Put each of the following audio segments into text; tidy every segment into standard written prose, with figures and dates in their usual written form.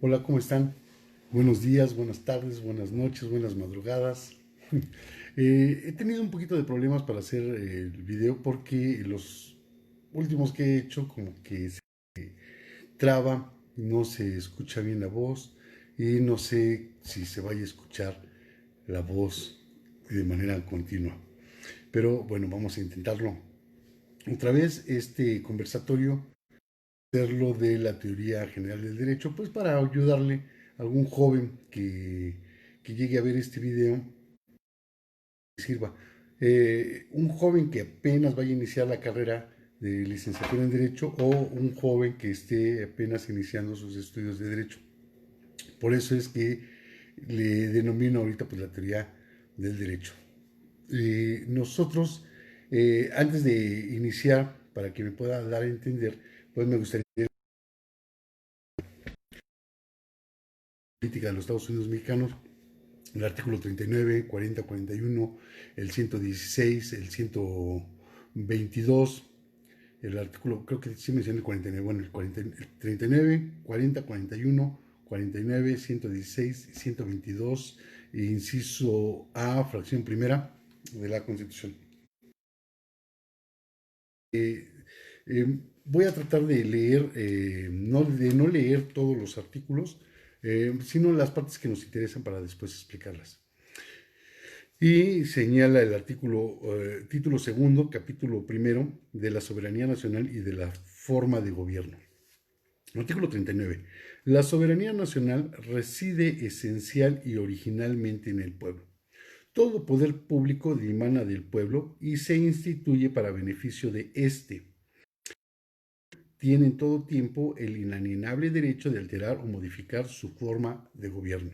Hola, ¿cómo están? Buenos días, buenas tardes, buenas noches, buenas madrugadas. He tenido un poquito de problemas para hacer el video porque los últimos que he hecho como que se traba, no se escucha bien la voz y no sé si se vaya a escuchar la voz de manera continua. Pero bueno, vamos a intentarlo. Otra vez este conversatorio, hacerlo de la teoría general del derecho, pues para ayudarle a algún joven que llegue a ver este video sirva. Un joven que apenas vaya a iniciar la carrera de licenciatura en Derecho o un joven que esté apenas iniciando sus estudios de Derecho. Por eso es que le denomino ahorita pues la teoría del derecho. Nosotros, antes de iniciar, para que me pueda dar a entender, pues me gustaría política de los Estados Unidos mexicanos, el artículo 39, 40, 41, el 116, el 122, el artículo, creo que sí menciona el 49, bueno, el 40, el 39, 40, 41, 49, 116, 122, inciso A, fracción primera de la Constitución. Eh, Voy a tratar de leer, de no leer todos los artículos, sino las partes que nos interesan para después explicarlas. Y señala el artículo, título segundo, capítulo primero, de la soberanía nacional y de la forma de gobierno. Artículo 39. La soberanía nacional reside esencial y originalmente en el pueblo. Todo poder público dimana del pueblo y se instituye para beneficio de éste. Tiene en todo tiempo el inalienable derecho de alterar o modificar su forma de gobierno.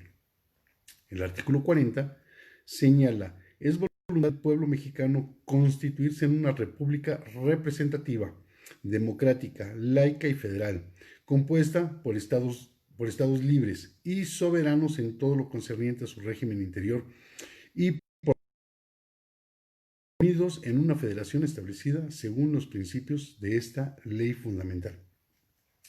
El artículo 40 señala, es voluntad del pueblo mexicano constituirse en una república representativa, democrática, laica y federal, compuesta por estados libres y soberanos en todo lo concerniente a su régimen interior y unidos en una federación establecida según los principios de esta ley fundamental.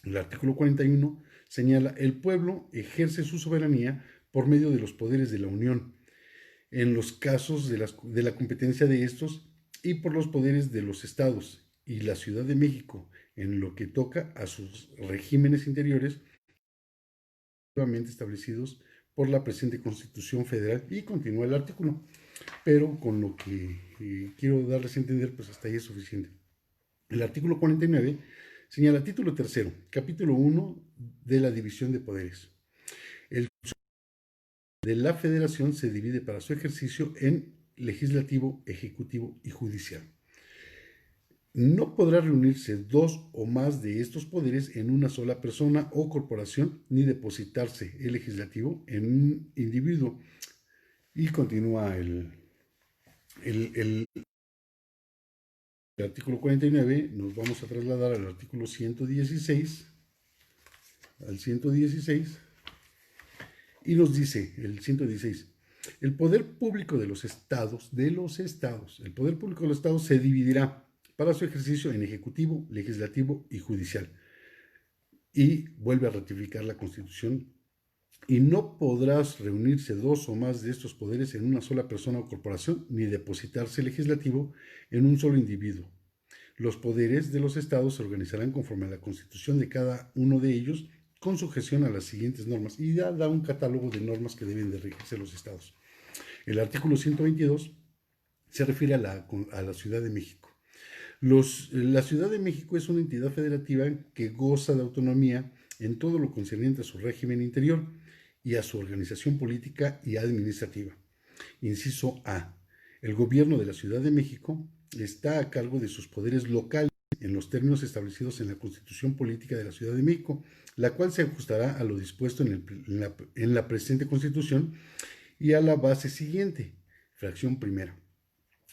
El artículo 41 señala, el pueblo ejerce su soberanía por medio de los poderes de la Unión, en los casos de la competencia de estos y por los poderes de los estados y la Ciudad de México en lo que toca a sus regímenes interiores establecidos por la presente Constitución Federal. Y continúa el artículo, pero con lo que quiero darles a entender, pues hasta ahí es suficiente. El artículo 49 señala título tercero, capítulo 1 de la división de poderes. El de la Federación se divide para su ejercicio en legislativo, ejecutivo y judicial. No podrá reunirse dos o más de estos poderes en una sola persona o corporación, ni depositarse el legislativo en un individuo. Y continúa el artículo 49, nos vamos a trasladar al artículo 116, y nos dice el 116, el poder público de los estados, el poder público de los estados se dividirá para su ejercicio en ejecutivo, legislativo y judicial. Y vuelve a ratificar la Constitución. Y no podrás reunirse dos o más de estos poderes en una sola persona o corporación, ni depositarse legislativo en un solo individuo. Los poderes de los estados se organizarán conforme a la Constitución de cada uno de ellos, con sujeción a las siguientes normas. Y ya da un catálogo de normas que deben de regirse los estados. El artículo 122 se refiere a la Ciudad de México. La Ciudad de México es una entidad federativa que goza de autonomía en todo lo concerniente a su régimen interior y a su organización política y administrativa. Inciso A. El gobierno de la Ciudad de México está a cargo de sus poderes locales en los términos establecidos en la Constitución Política de la Ciudad de México, la cual se ajustará a lo dispuesto en la presente Constitución y a la base siguiente, fracción primera.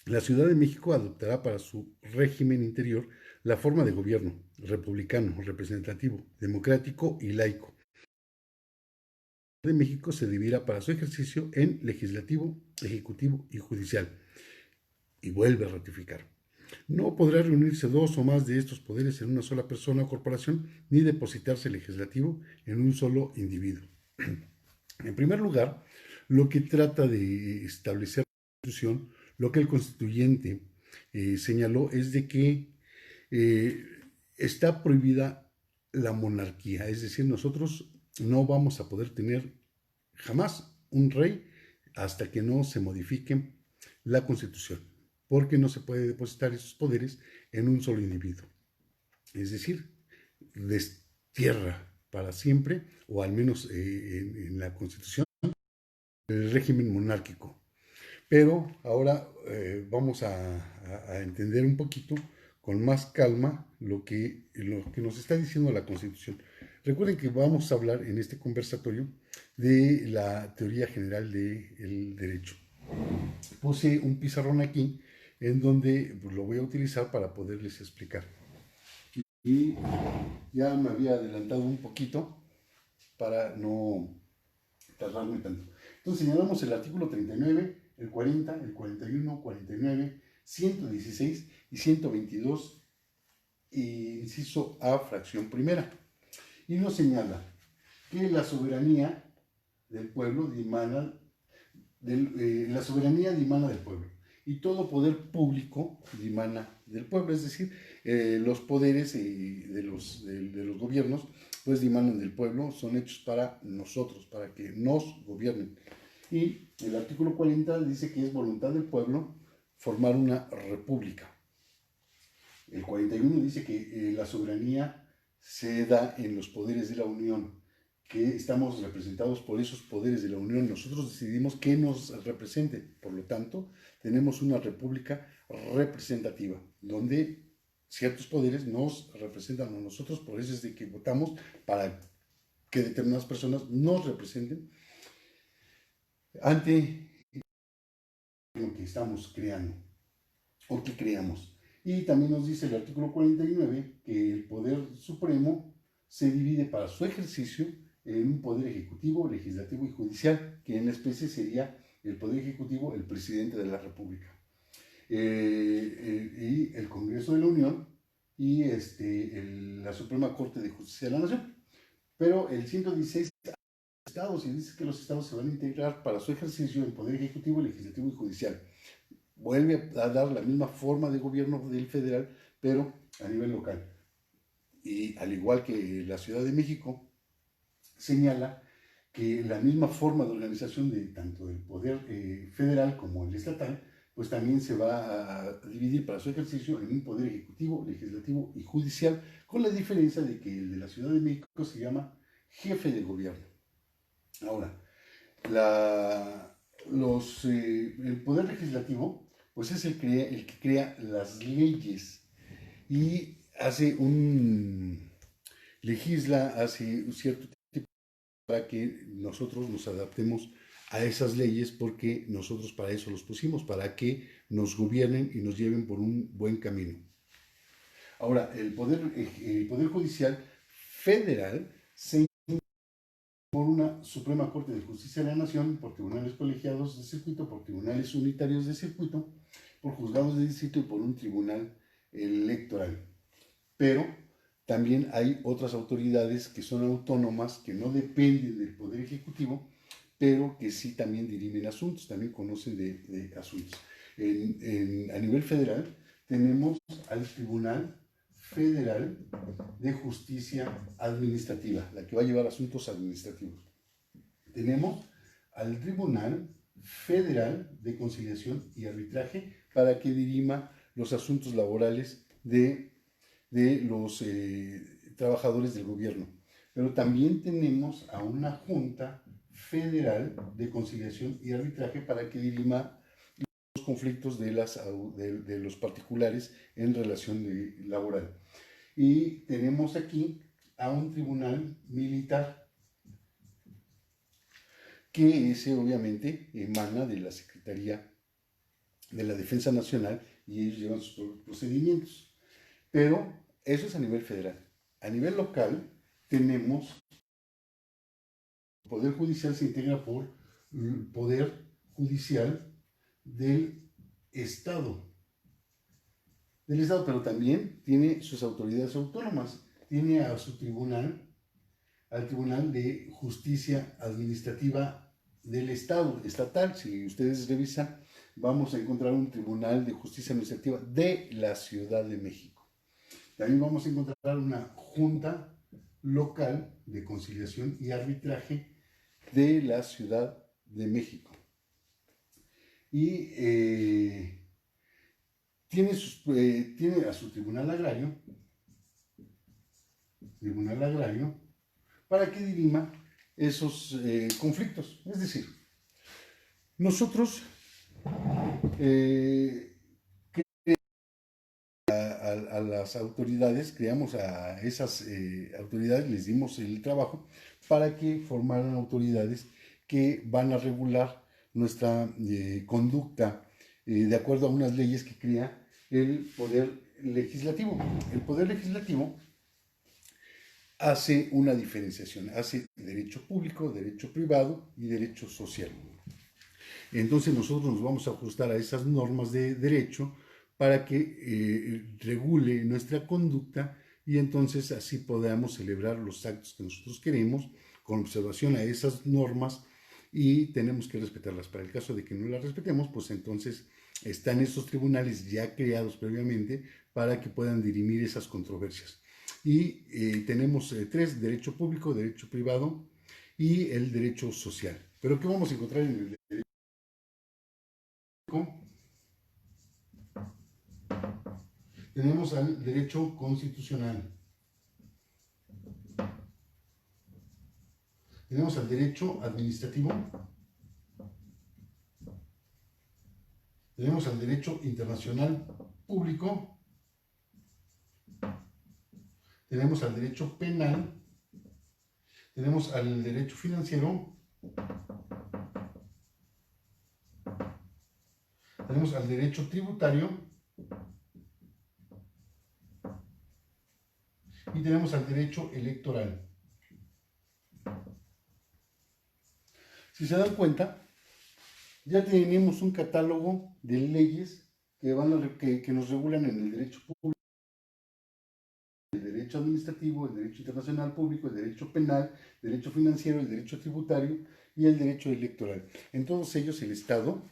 La Ciudad de México adoptará para su régimen interior la forma de gobierno republicano, representativo, democrático y laico. La Ciudad de México se dividirá para su ejercicio en legislativo, ejecutivo y judicial. Y vuelve a ratificar. No podrá reunirse dos o más de estos poderes en una sola persona o corporación, ni depositarse el legislativo en un solo individuo. En primer lugar, lo que trata de establecer la Constitución, lo que el constituyente señaló es de que eh, está prohibida la monarquía, es decir, nosotros no vamos a poder tener jamás un rey hasta que no se modifique la Constitución, porque no se puede depositar esos poderes en un solo individuo. Es decir, destierra para siempre, o al menos en la Constitución, el régimen monárquico. Pero ahora vamos a entender un poquito con más calma lo que nos está diciendo la Constitución. Recuerden que vamos a hablar en este conversatorio de la teoría general del derecho. Puse un pizarrón aquí en donde pues, lo voy a utilizar para poderles explicar. Y ya me había adelantado un poquito para no tardarme tanto. Entonces señalamos el artículo 39, el 40, el 41, 49, 116 y 122, inciso A, fracción primera. Y nos señala que la soberanía del pueblo dimana la soberanía dimana del pueblo y todo poder público dimana del pueblo, es decir, los poderes de los gobiernos pues dimanan del pueblo, son hechos para nosotros, para que nos gobiernen. Y el artículo 40 dice que es voluntad del pueblo formar una república. El 41 dice que la soberanía se da en los poderes de la Unión, que estamos representados por esos poderes de la Unión. Nosotros decidimos que nos represente. Por lo tanto, tenemos una república representativa, donde ciertos poderes nos representan a nosotros. Por eso es de que votamos para que determinadas personas nos representen ante lo que estamos creando o que creamos. Y también nos dice el artículo 49 que el poder supremo se divide para su ejercicio en un poder ejecutivo, legislativo y judicial, que en la especie sería el poder ejecutivo, el presidente de la República, y el Congreso de la Unión y la Suprema Corte de Justicia de la Nación. Pero el 116 estados y dice que los estados se van a integrar para su ejercicio en poder ejecutivo, legislativo y judicial. Vuelve a dar la misma forma de gobierno del federal, pero a nivel local. Y al igual que la Ciudad de México, señala que la misma forma de organización de tanto del poder federal como el estatal, pues también se va a dividir para su ejercicio en un poder ejecutivo, legislativo y judicial, con la diferencia de que el de la Ciudad de México se llama jefe de gobierno. Ahora, el poder legislativo, pues es el que crea las leyes y legisla, hace un cierto tipo para que nosotros nos adaptemos a esas leyes, porque nosotros para eso los pusimos, para que nos gobiernen y nos lleven por un buen camino. Ahora, el poder judicial federal se por una Suprema Corte de Justicia de la Nación, por tribunales colegiados de circuito, por tribunales unitarios de circuito, por juzgados de distrito y por un tribunal electoral. Pero también hay otras autoridades que son autónomas, que no dependen del Poder Ejecutivo, pero que sí también dirimen asuntos, también conocen de asuntos. A nivel federal tenemos al Tribunal Federal de Justicia Administrativa, la que va a llevar asuntos administrativos. Tenemos al Tribunal Federal de Conciliación y Arbitraje para que dirima los asuntos laborales de los trabajadores del gobierno. Pero también tenemos a una Junta Federal de Conciliación y Arbitraje para que dirima los conflictos de los particulares en relación laboral. Y tenemos aquí a un tribunal militar que ese obviamente emana de la Secretaría de la Defensa Nacional y ellos llevan sus procedimientos. Pero eso es a nivel federal. A nivel local tenemos el Poder Judicial se integra por el Poder Judicial del Estado. del Estado, pero también tiene sus autoridades autónomas. Tiene a su tribunal, al Tribunal de Justicia Administrativa del Estado, estatal. Si ustedes revisan, vamos a encontrar un Tribunal de Justicia Administrativa de la Ciudad de México. También vamos a encontrar una Junta Local de Conciliación y Arbitraje de la Ciudad de México. Y tiene a su Tribunal Agrario, para que dirima esos conflictos. Es decir, nosotros a las autoridades, creamos a esas autoridades, les dimos el trabajo para que formaran autoridades que van a regular nuestra conducta de acuerdo a unas leyes que crea el Poder Legislativo. El Poder Legislativo hace una diferenciación, hace derecho público, derecho privado y derecho social. Entonces nosotros nos vamos a ajustar a esas normas de derecho para que regule nuestra conducta y entonces así podamos celebrar los actos que nosotros queremos con observación a esas normas y tenemos que respetarlas. Para el caso de que no las respetemos, pues entonces están estos tribunales ya creados previamente para que puedan dirimir esas controversias. Y tenemos tres: derecho público, derecho privado y el derecho social. Pero ¿qué vamos a encontrar en el derecho público? Tenemos al derecho constitucional. Tenemos al derecho administrativo. Tenemos al derecho internacional público. Tenemos al derecho penal. Tenemos al derecho financiero. Tenemos al derecho tributario. Y tenemos al derecho electoral. Si se dan cuenta, ya tenemos un catálogo de leyes que nos regulan en el derecho público, el derecho administrativo, el derecho internacional público, el derecho penal, el derecho financiero, el derecho tributario y el derecho electoral. En todos ellos el Estado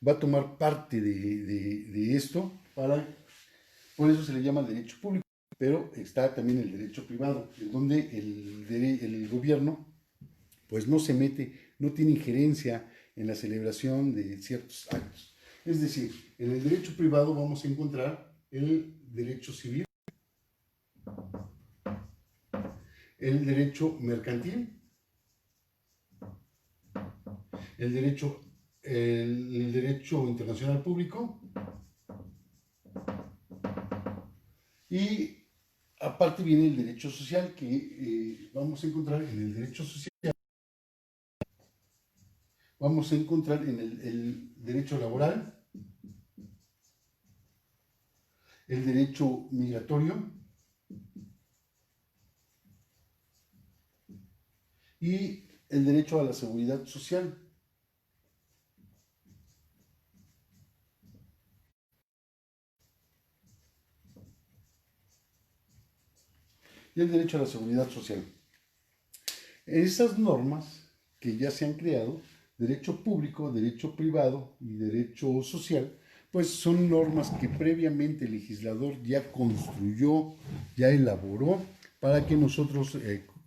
va a tomar parte de esto, por eso se le llama derecho público. Pero está también el derecho privado, en donde el gobierno pues no se mete, no tiene injerencia en la celebración de ciertos actos. Es decir, en el derecho privado vamos a encontrar el derecho civil, el derecho mercantil, el derecho internacional público y aparte viene el derecho social que vamos a encontrar en el derecho social. Vamos a encontrar en el derecho laboral, el derecho migratorio y el derecho a la seguridad social. Y el derecho a la seguridad social. Esas normas que ya se han creado, derecho público, derecho privado y derecho social, pues son normas que previamente el legislador ya construyó, ya elaboró, para que nosotros,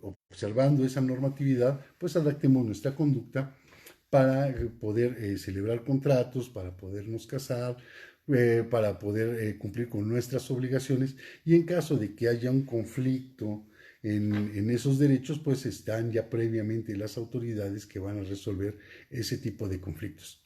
observando esa normatividad, pues adaptemos nuestra conducta para poder celebrar contratos, para podernos casar, para poder cumplir con nuestras obligaciones y en caso de que haya un conflicto en esos derechos, pues están ya previamente las autoridades que van a resolver ese tipo de conflictos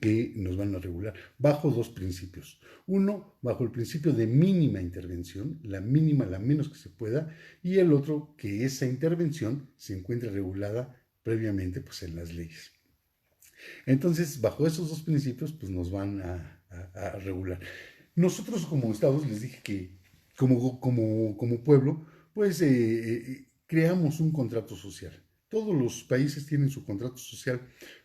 que nos van a regular bajo dos principios. Uno, bajo el principio de mínima intervención, la mínima, la menos que se pueda, y el otro, que esa intervención se encuentre regulada previamente pues, en las leyes. Entonces, bajo esos dos principios, pues nos van a regular. Nosotros como estados, les dije que como pueblo, pues creamos un contrato social. Todos los países tienen su contrato social,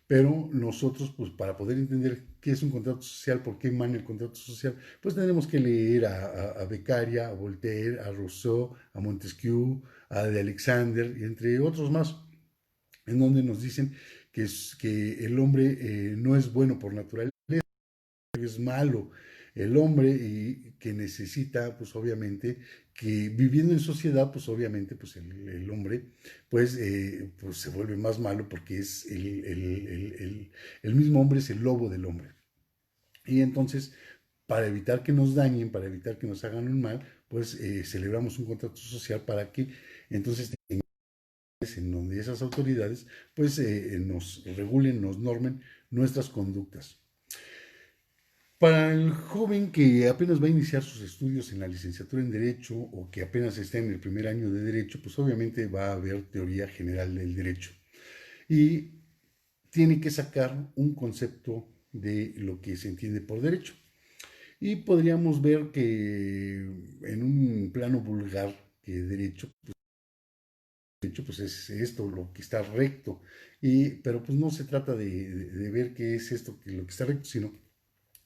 Pero nosotros, pues para poder entender qué es un contrato social, por qué emana el contrato social, pues tenemos que leer a Beccaria, a Voltaire, a Rousseau, a Montesquieu, a de Alexander, y entre otros más, en donde nos dicen que el hombre no es bueno por naturaleza, es malo el hombre y que necesita, pues obviamente, que viviendo en sociedad, pues obviamente, pues el hombre, pues se vuelve más malo porque es el mismo hombre es el lobo del hombre. Y entonces, para evitar que nos dañen, para evitar que nos hagan un mal, pues celebramos un contrato social para que entonces en donde esas autoridades pues nos regulen, nos normen nuestras conductas. Para el joven que apenas va a iniciar sus estudios en la licenciatura en Derecho o que apenas está en el primer año de Derecho, pues obviamente va a haber teoría general del derecho y tiene que sacar un concepto de lo que se entiende por derecho. Y podríamos ver que en un plano vulgar, que derecho pues es esto, lo que está recto, pero pues no se trata de ver qué es esto, lo que está recto, sino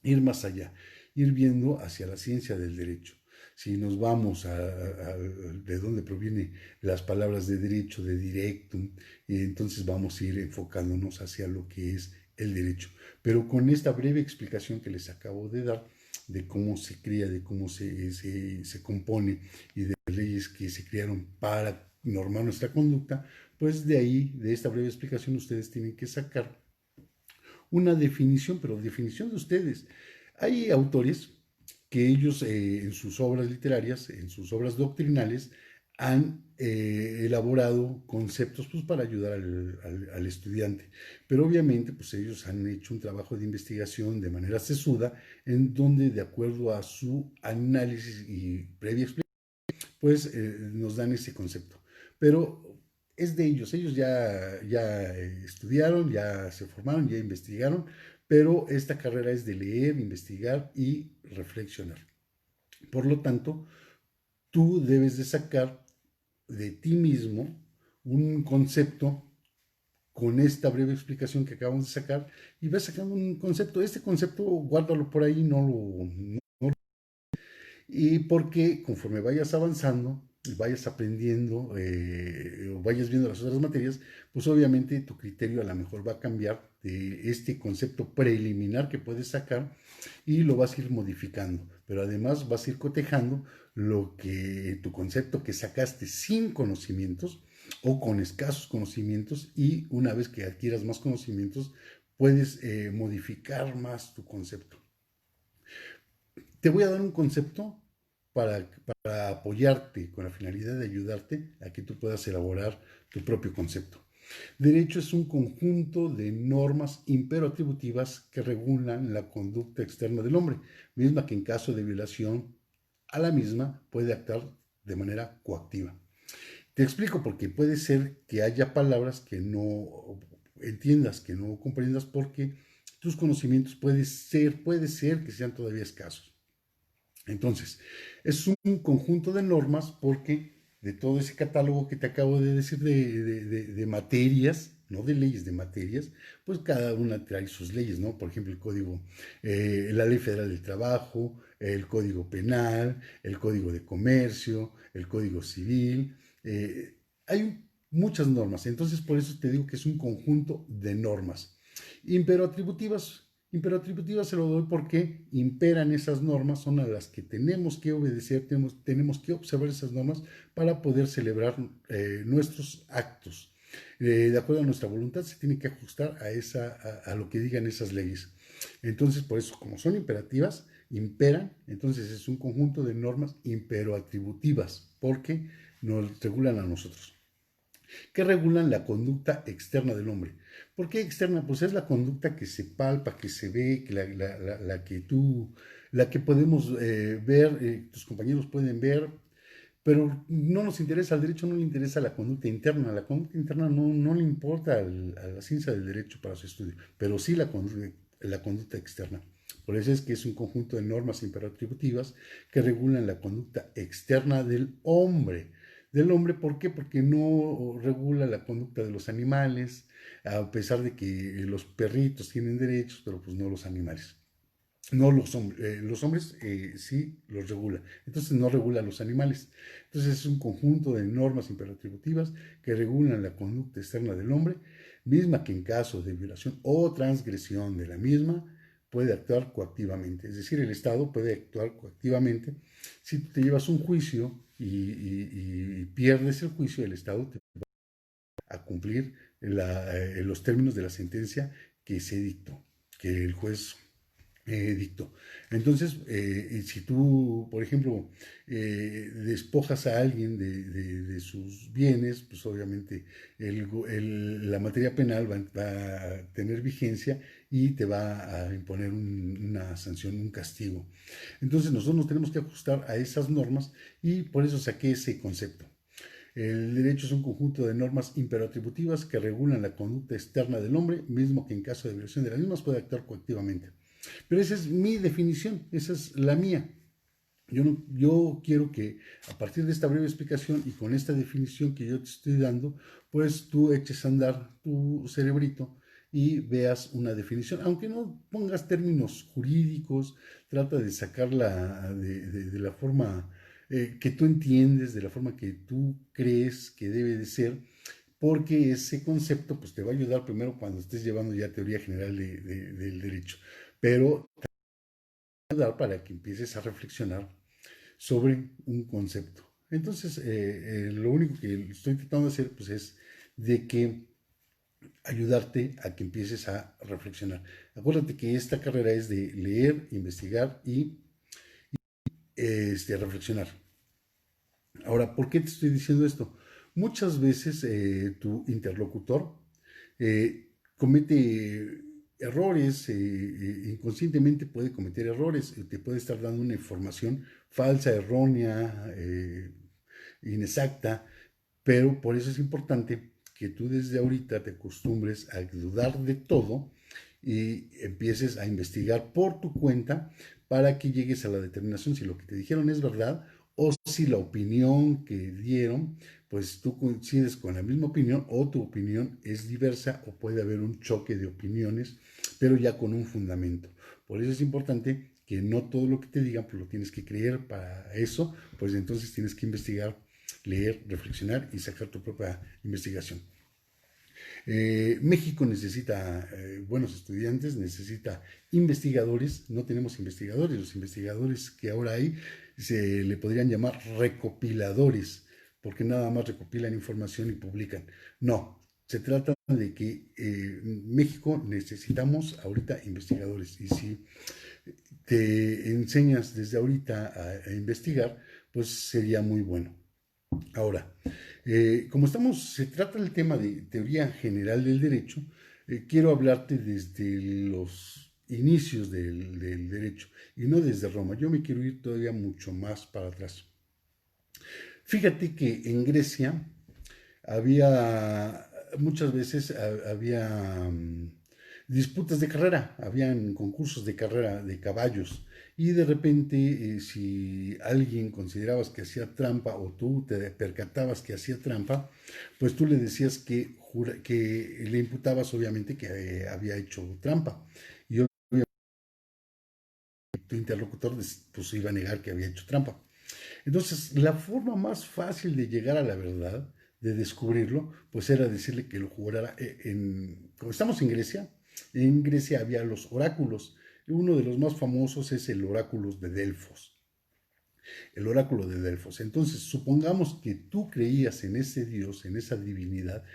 ir más allá, ir viendo hacia la ciencia del derecho. Si nos vamos de dónde provienen las palabras de derecho, de directum, entonces vamos a ir enfocándonos hacia lo que es el derecho. Pero con esta breve explicación que les acabo de dar, de cómo se crea, de cómo se compone y de las leyes que se crearon para normar nuestra conducta, pues de ahí, de esta breve explicación, ustedes tienen que sacar una definición, pero definición de ustedes. Hay autores que ellos en sus obras literarias, en sus obras doctrinales, han elaborado conceptos pues, para ayudar al estudiante. Pero obviamente pues, ellos han hecho un trabajo de investigación de manera sesuda, en donde de acuerdo a su análisis y previa explicación, pues nos dan ese concepto. Pero es de ellos, ellos ya estudiaron, ya se formaron, ya investigaron, pero esta carrera es de leer, investigar y reflexionar. Por lo tanto, tú debes de sacar de ti mismo un concepto con esta breve explicación que acabamos de sacar y vas sacando un concepto. Este concepto guárdalo por ahí, y porque conforme vayas avanzando y vayas aprendiendo o vayas viendo las otras materias, pues obviamente tu criterio a lo mejor va a cambiar de este concepto preliminar que puedes sacar y lo vas a ir modificando, pero además vas a ir cotejando lo que tu concepto que sacaste sin conocimientos o con escasos conocimientos y una vez que adquieras más conocimientos puedes modificar más tu concepto. Te voy a dar un concepto para apoyarte con la finalidad de ayudarte a que tú puedas elaborar tu propio concepto. Derecho es un conjunto de normas imperativas que regulan la conducta externa del hombre, misma que en caso de violación a la misma puede actuar de manera coactiva. Te explico porque puede ser que haya palabras que no entiendas, que no comprendas porque tus conocimientos puede ser que sean todavía escasos. Entonces, es un conjunto de normas porque de todo ese catálogo que te acabo de decir de materias, no de leyes, de materias, pues cada una trae sus leyes, ¿no? Por ejemplo, el código, la Ley Federal del Trabajo, el Código Penal, el Código de Comercio, el Código Civil. Hay muchas normas, entonces por eso te digo que es un conjunto de normas. Imperatributivas se lo doy porque imperan esas normas, son a las que tenemos que obedecer, tenemos que observar esas normas para poder celebrar nuestros actos. De acuerdo a nuestra voluntad se tiene que ajustar a lo que digan esas leyes. Entonces, por eso, como son imperativas, imperan, entonces es un conjunto de normas imperoatributivas, porque nos regulan a nosotros que regulan la conducta externa del hombre. ¿Por qué externa? Pues es la conducta que se palpa, que se ve, la que podemos ver, tus compañeros pueden ver, pero no nos interesa, al derecho no le interesa la conducta interna, la conducta interna no le importa a la ciencia del derecho para su estudio, pero sí la conducta externa. Por eso es que es un conjunto de normas imperativas que regulan la conducta externa del hombre. del hombre. ¿Por qué? Porque no regula la conducta de los animales, a pesar de que los perritos tienen derechos, pero pues no los animales. No los hombres sí los regula, entonces no regula a los animales. Entonces es un conjunto de normas imperativas que regulan la conducta externa del hombre, misma que en caso de violación o transgresión de la misma puede actuar coactivamente. Es decir, el Estado puede actuar coactivamente. Si te llevas un juicio y pierdes el juicio, el Estado te va a cumplir los términos de la sentencia que se dictó, que el juez dictó. Entonces, si tú, por ejemplo, despojas a alguien de sus bienes, pues obviamente la materia penal va a tener vigencia y te va a imponer una sanción, un castigo. Entonces, nosotros nos tenemos que ajustar a esas normas y por eso saqué ese concepto. El derecho es un conjunto de normas imperatributivas que regulan la conducta externa del hombre, mismo que en caso de violación de las mismas puede actuar coactivamente. Pero esa es mi definición, esa es la mía. Yo quiero que a partir de esta breve explicación y con esta definición que yo te estoy dando, pues tú eches a andar tu cerebrito y veas una definición. Aunque no pongas términos jurídicos, trata de sacarla de la forma que tú entiendes, de la forma que tú crees que debe de ser, porque ese concepto pues, te va a ayudar primero cuando estés llevando ya teoría general del derecho, pero te va a ayudar para que empieces a reflexionar sobre un concepto. Entonces, lo único que estoy tratando de hacer pues, es de que ayudarte a que empieces a reflexionar. Acuérdate que esta carrera es de leer, investigar y reflexionar. Ahora, ¿por qué te estoy diciendo esto? Muchas veces tu interlocutor comete errores, inconscientemente puede cometer errores, te puede estar dando una información falsa, errónea, inexacta, pero por eso es importante que tú desde ahorita te acostumbres a dudar de todo y empieces a investigar por tu cuenta para que llegues a la determinación si lo que te dijeron es verdad o si la opinión que dieron, pues tú coincides con la misma opinión o tu opinión es diversa o puede haber un choque de opiniones, pero ya con un fundamento. Por eso es importante que no todo lo que te digan pues lo tienes que creer. Para eso, pues entonces tienes que investigar, leer, reflexionar y sacar tu propia investigación. México necesita buenos estudiantes, necesita investigadores. No tenemos investigadores. Los investigadores que ahora hay se le podrían llamar recopiladores, porque nada más recopilan información y publican. No, se trata de que México necesitamos ahorita investigadores. Y si te enseñas desde ahorita a investigar, pues sería muy bueno. Ahora, como se trata del tema de teoría general del derecho, quiero hablarte desde los inicios del derecho y no desde Roma. Yo me quiero ir todavía mucho más para atrás. Fíjate que en Grecia había, muchas veces había disputas de carrera, habían concursos de carrera de caballos y de repente si alguien considerabas que hacía trampa o tú te percatabas que hacía trampa, pues tú le decías que le imputabas obviamente que había hecho trampa y obviamente tu interlocutor pues iba a negar que había hecho trampa. Entonces, la forma más fácil de llegar a la verdad, de descubrirlo, pues era decirle que lo jurara como estamos en Grecia había los oráculos. Uno de los más famosos es el oráculo de Delfos. El oráculo de Delfos. Entonces, supongamos que tú creías en ese Dios, en esa divinidad,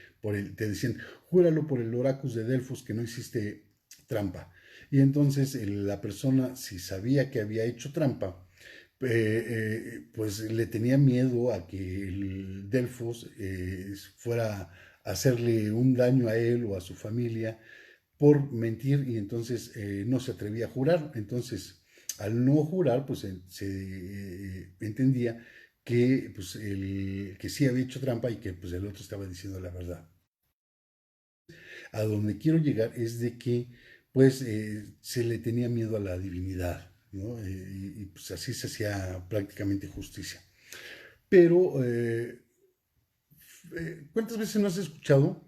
te decían, júralo por el oráculo de Delfos que no hiciste trampa. Y entonces la persona, si sabía que había hecho trampa, pues le tenía miedo a que el Delfos fuera a hacerle un daño a él o a su familia por mentir y entonces no se atrevía a jurar. Entonces, al no jurar, pues se entendía que, pues, que sí había hecho trampa y que pues, el otro estaba diciendo la verdad. A donde quiero llegar es de que pues se le tenía miedo a la divinidad, ¿no? Y pues así se hacía prácticamente justicia. Pero ¿Cuántas veces no has escuchado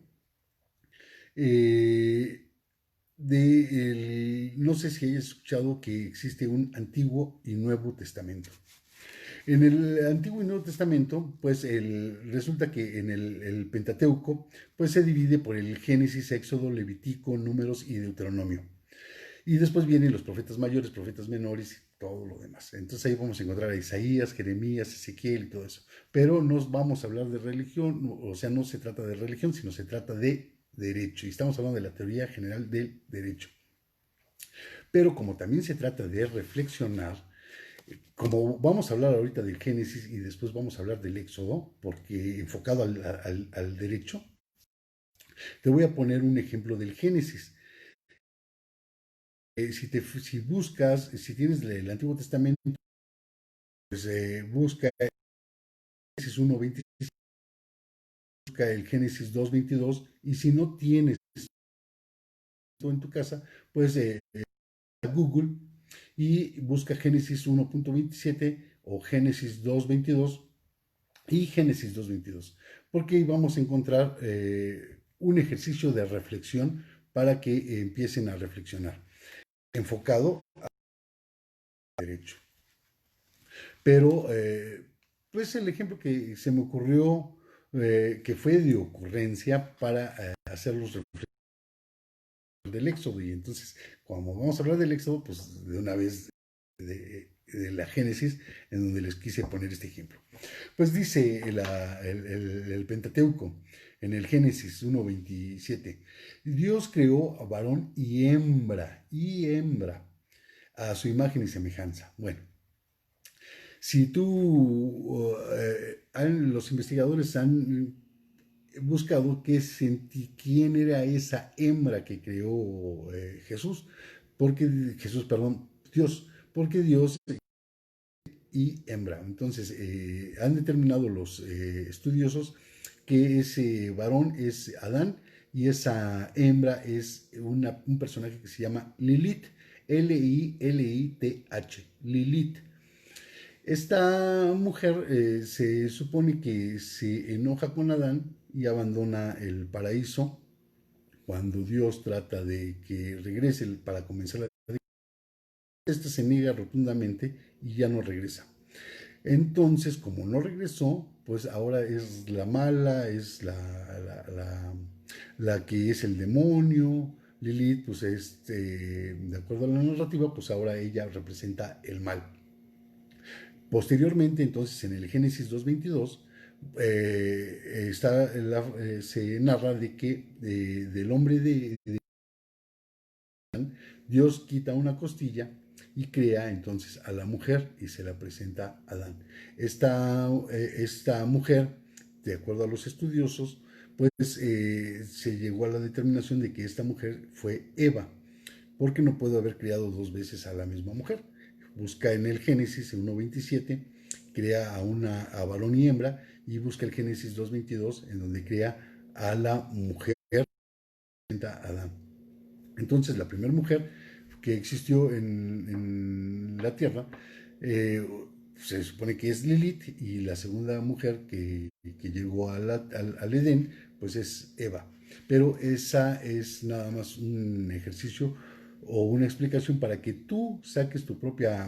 eh, no sé si hayas escuchado que existe un Antiguo y Nuevo Testamento? En el Antiguo y Nuevo Testamento, pues resulta que en el Pentateuco, pues se divide por el Génesis, Éxodo, Levítico, Números y Deuteronomio. Y después vienen los profetas mayores, profetas menores y todo lo demás. Entonces ahí vamos a encontrar a Isaías, Jeremías, Ezequiel y todo eso. Pero no vamos a hablar de religión, o sea, no se trata de religión, sino se trata de derecho. Y estamos hablando de la teoría general del derecho. Pero como también se trata de reflexionar, como vamos a hablar ahorita del Génesis y después vamos a hablar del Éxodo, porque enfocado al derecho, te voy a poner un ejemplo del Génesis. Si buscas, si tienes el Antiguo Testamento, pues busca Génesis 1:26, busca el Génesis 2:22, y si no tienes en tu casa, pues Google y busca Génesis 1:27 o Génesis 2:22 y Génesis 2:22, porque ahí vamos a encontrar un ejercicio de reflexión para que empiecen a reflexionar, enfocado al derecho. Pero, pues el ejemplo que se me ocurrió, que fue de ocurrencia para hacer los reflexiones del Éxodo, y entonces, como vamos a hablar del Éxodo, pues de una vez de la Génesis, en donde les quise poner este ejemplo. Pues dice el Pentateuco en el Génesis 1:27, Dios creó a varón y hembra, a su imagen y semejanza. Bueno, si los investigadores han buscado quién era esa hembra que creó Dios, porque Dios y hembra. Entonces, han determinado los estudiosos que ese varón es Adán y esa hembra es un personaje que se llama Lilith, Lilith, Lilith. Esta mujer se supone que se enoja con Adán y abandona el paraíso cuando Dios trata de que regrese para comenzar la vida. Este se niega rotundamente y ya no regresa. Entonces, como no regresó, pues ahora es la mala, es la que es el demonio. Lilith, pues de acuerdo a la narrativa, pues ahora ella representa el mal. Posteriormente, entonces, en el Génesis 2:22, se narra de que del hombre de Dios quita una costilla y crea entonces a la mujer y se la presenta a Adán. Esta mujer, de acuerdo a los estudiosos, pues se llegó a la determinación de que esta mujer fue Eva, porque no puede haber creado dos veces a la misma mujer. Busca en el Génesis 1:27, crea a varón y hembra, y busca el Génesis 2:22, en donde crea a la mujer, presenta a Adán. Entonces, la primera mujer que existió en la tierra se supone que es Lilith, y la segunda mujer que llegó al Edén, pues es Eva. Pero esa es nada más un ejercicio o una explicación para que tú saques tu propia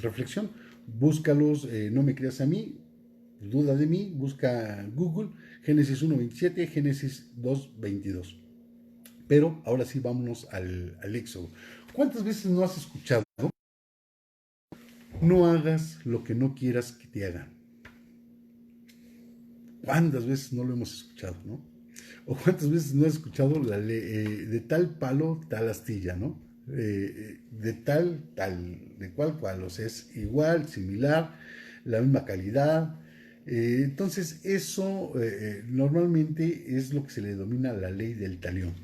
reflexión. Búscalos, no me creas a mí, duda de mí, busca Google, Génesis 1:27, Génesis 2:22. Pero ahora sí, vámonos al Éxodo. ¿Cuántas veces no has escuchado? No hagas lo que no quieras que te hagan. ¿Cuántas veces no lo hemos escuchado, no? O cuántas veces no has escuchado de tal palo, tal astilla, ¿no? De tal, de cual, o sea, es igual, similar, la misma calidad. Entonces, eso normalmente es lo que se le denomina la ley del talión.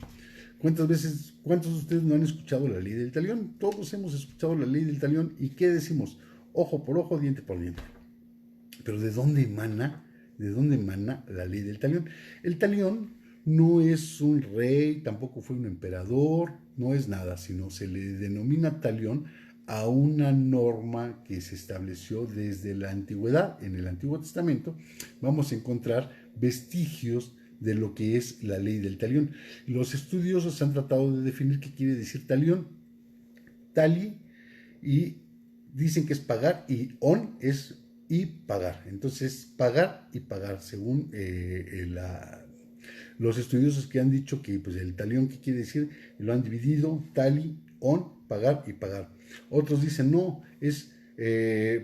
¿Cuántos de ustedes no han escuchado la ley del talión? Todos hemos escuchado la ley del talión. ¿Y qué decimos? Ojo por ojo, diente por diente. Pero ¿de dónde emana? ¿De dónde emana la ley del talión? El talión no es un rey, tampoco fue un emperador, no es nada, sino se le denomina talión a una norma que se estableció desde la antigüedad. En el Antiguo Testamento vamos a encontrar vestigios de lo que es la ley del talión. Los estudiosos han tratado de definir qué quiere decir talión, tali, y dicen que es pagar, y on es y pagar. Entonces, pagar y pagar, según los estudiosos que han dicho que pues, el talión, ¿qué quiere decir? Lo han dividido, tali, on, pagar y pagar. Otros dicen, no, es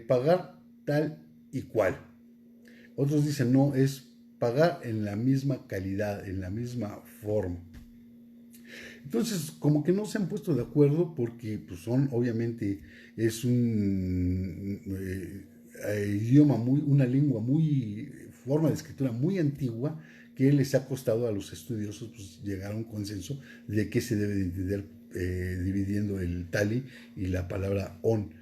pagar tal y cual. Otros dicen, no, es pagar en la misma calidad, en la misma forma. Entonces, como que no se han puesto de acuerdo porque pues, son, obviamente, es un idioma muy, una lengua muy, forma de escritura muy antigua que les ha costado a los estudiosos pues, llegar a un consenso de qué se debe de entender dividiendo el tali y la palabra on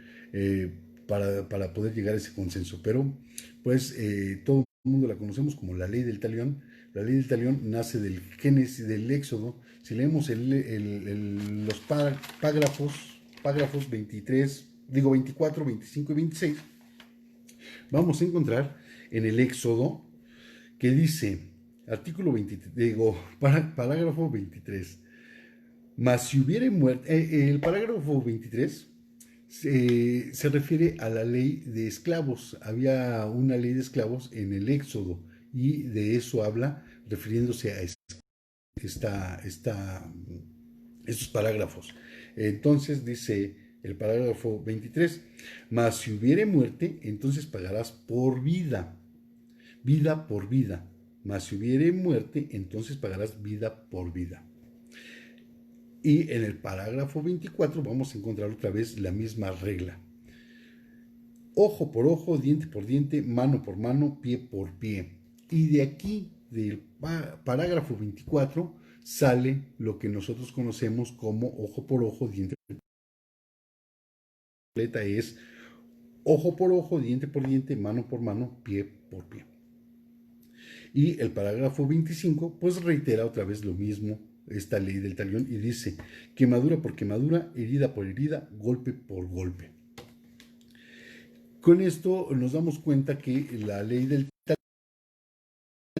para poder llegar a ese consenso. Pero, pues, todo el mundo la conocemos como la ley del talión. La ley del talión nace del Génesis, del Éxodo. Si leemos los párrafos 23, digo 24, 25 y 26, vamos a encontrar en el Éxodo que dice, artículo 23, digo, parágrafo 23, mas si hubiere muerto, el parágrafo 23 se refiere a la ley de esclavos. Había una ley de esclavos en el Éxodo y de eso habla refiriéndose a estos parágrafos. Entonces dice el parágrafo 23, mas si hubiere muerte, entonces pagarás por vida, vida por vida. Mas si hubiere muerte, entonces pagarás vida por vida. Y en el parágrafo 24 vamos a encontrar otra vez la misma regla. Ojo por ojo, diente por diente, mano por mano, pie por pie. Y de aquí, del parágrafo 24, sale lo que nosotros conocemos como ojo por ojo, diente por diente. Es ojo por ojo, diente por diente, mano por mano, pie por pie. Y el parágrafo 25, pues reitera otra vez lo mismo, esta ley del talión, y dice, quemadura por quemadura, herida por herida, golpe por golpe. Con esto nos damos cuenta que la ley del talión,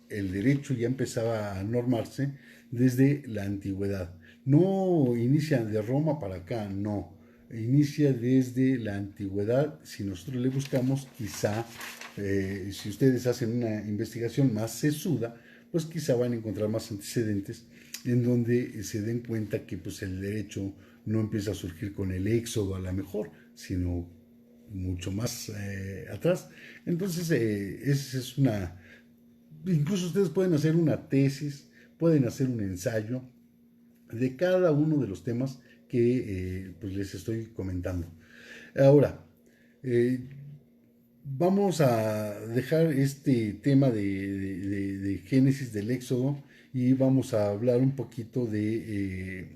el derecho ya empezaba a normarse desde la antigüedad. No inicia de Roma para acá, no. Inicia desde la antigüedad. Si nosotros le buscamos, quizá, si ustedes hacen una investigación más sesuda, pues quizá van a encontrar más antecedentes en donde se den cuenta que pues, el derecho no empieza a surgir con el éxodo a lo mejor, sino mucho más atrás. Entonces, esa es una... Incluso ustedes pueden hacer una tesis, pueden hacer un ensayo de cada uno de los temas que pues les estoy comentando. Ahora, vamos a dejar este tema de Génesis, del Éxodo, y vamos a hablar un poquito de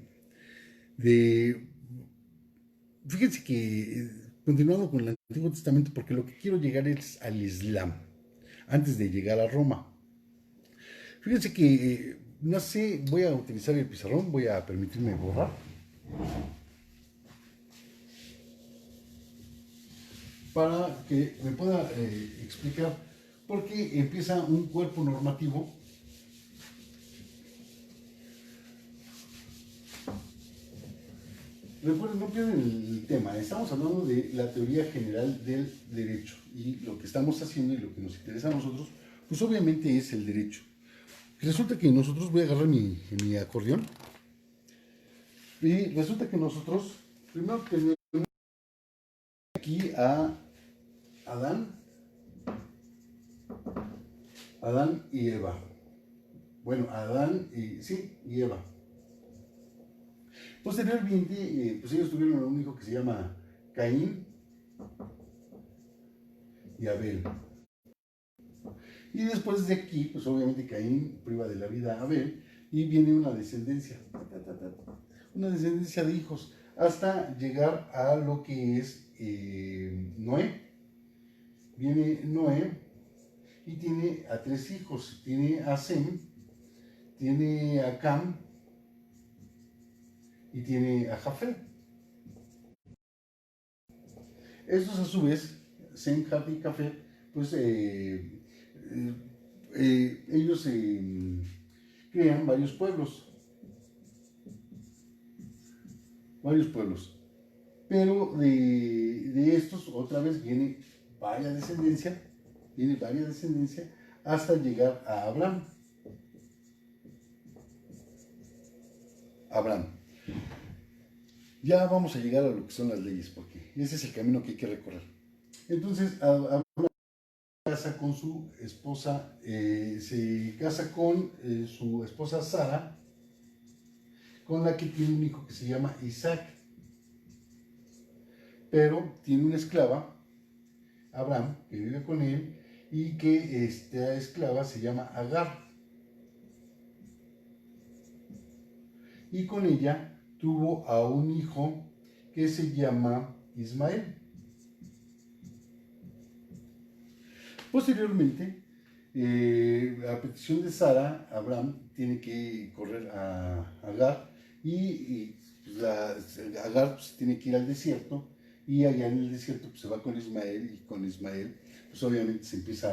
fíjense que continuando con el Antiguo Testamento, porque lo que quiero llegar es al Islam, antes de llegar a Roma. Fíjense que, no sé, voy a utilizar el pizarrón, voy a permitirme borrar. Para que me pueda explicar por qué empieza un cuerpo normativo Recuerden, no pierden el tema. Estamos hablando de la teoría general del derecho. Y lo que estamos haciendo y lo que nos interesa a nosotros, pues obviamente es el derecho. Resulta que nosotros, voy a agarrar mi acordeón. Y resulta que nosotros, primero tenemos aquí a Adán y Eva. Bueno, y Eva. Posteriormente, pues ellos tuvieron un hijo que se llama Caín y Abel. Y después de aquí, pues obviamente Caín priva de la vida a Abel y viene una descendencia de hijos, hasta llegar a lo que es Noé. Viene Noé y tiene a 3 hijos. Tiene a Sem, tiene a Cam y tiene a Jafet. Estos a su vez, Sem, Jafet y Jafet, pues ellos crean varios pueblos, pero de estos otra vez viene varias descendencia hasta llegar a Abraham. Ya vamos a llegar a lo que son las leyes, porque ese es el camino que hay que recorrer. Entonces, Abraham se casa con su esposa, su esposa Sara, con la que tiene un hijo que se llama Isaac. Pero tiene una esclava, Abraham, que vive con él, y que esta esclava se llama Agar. Y con ella tuvo a un hijo que se llama Ismael. Posteriormente, a petición de Sara, Abraham tiene que correr a Agar y Agar pues, tiene que ir al desierto, y allá en el desierto pues, se va con Ismael, y con Ismael pues obviamente se empieza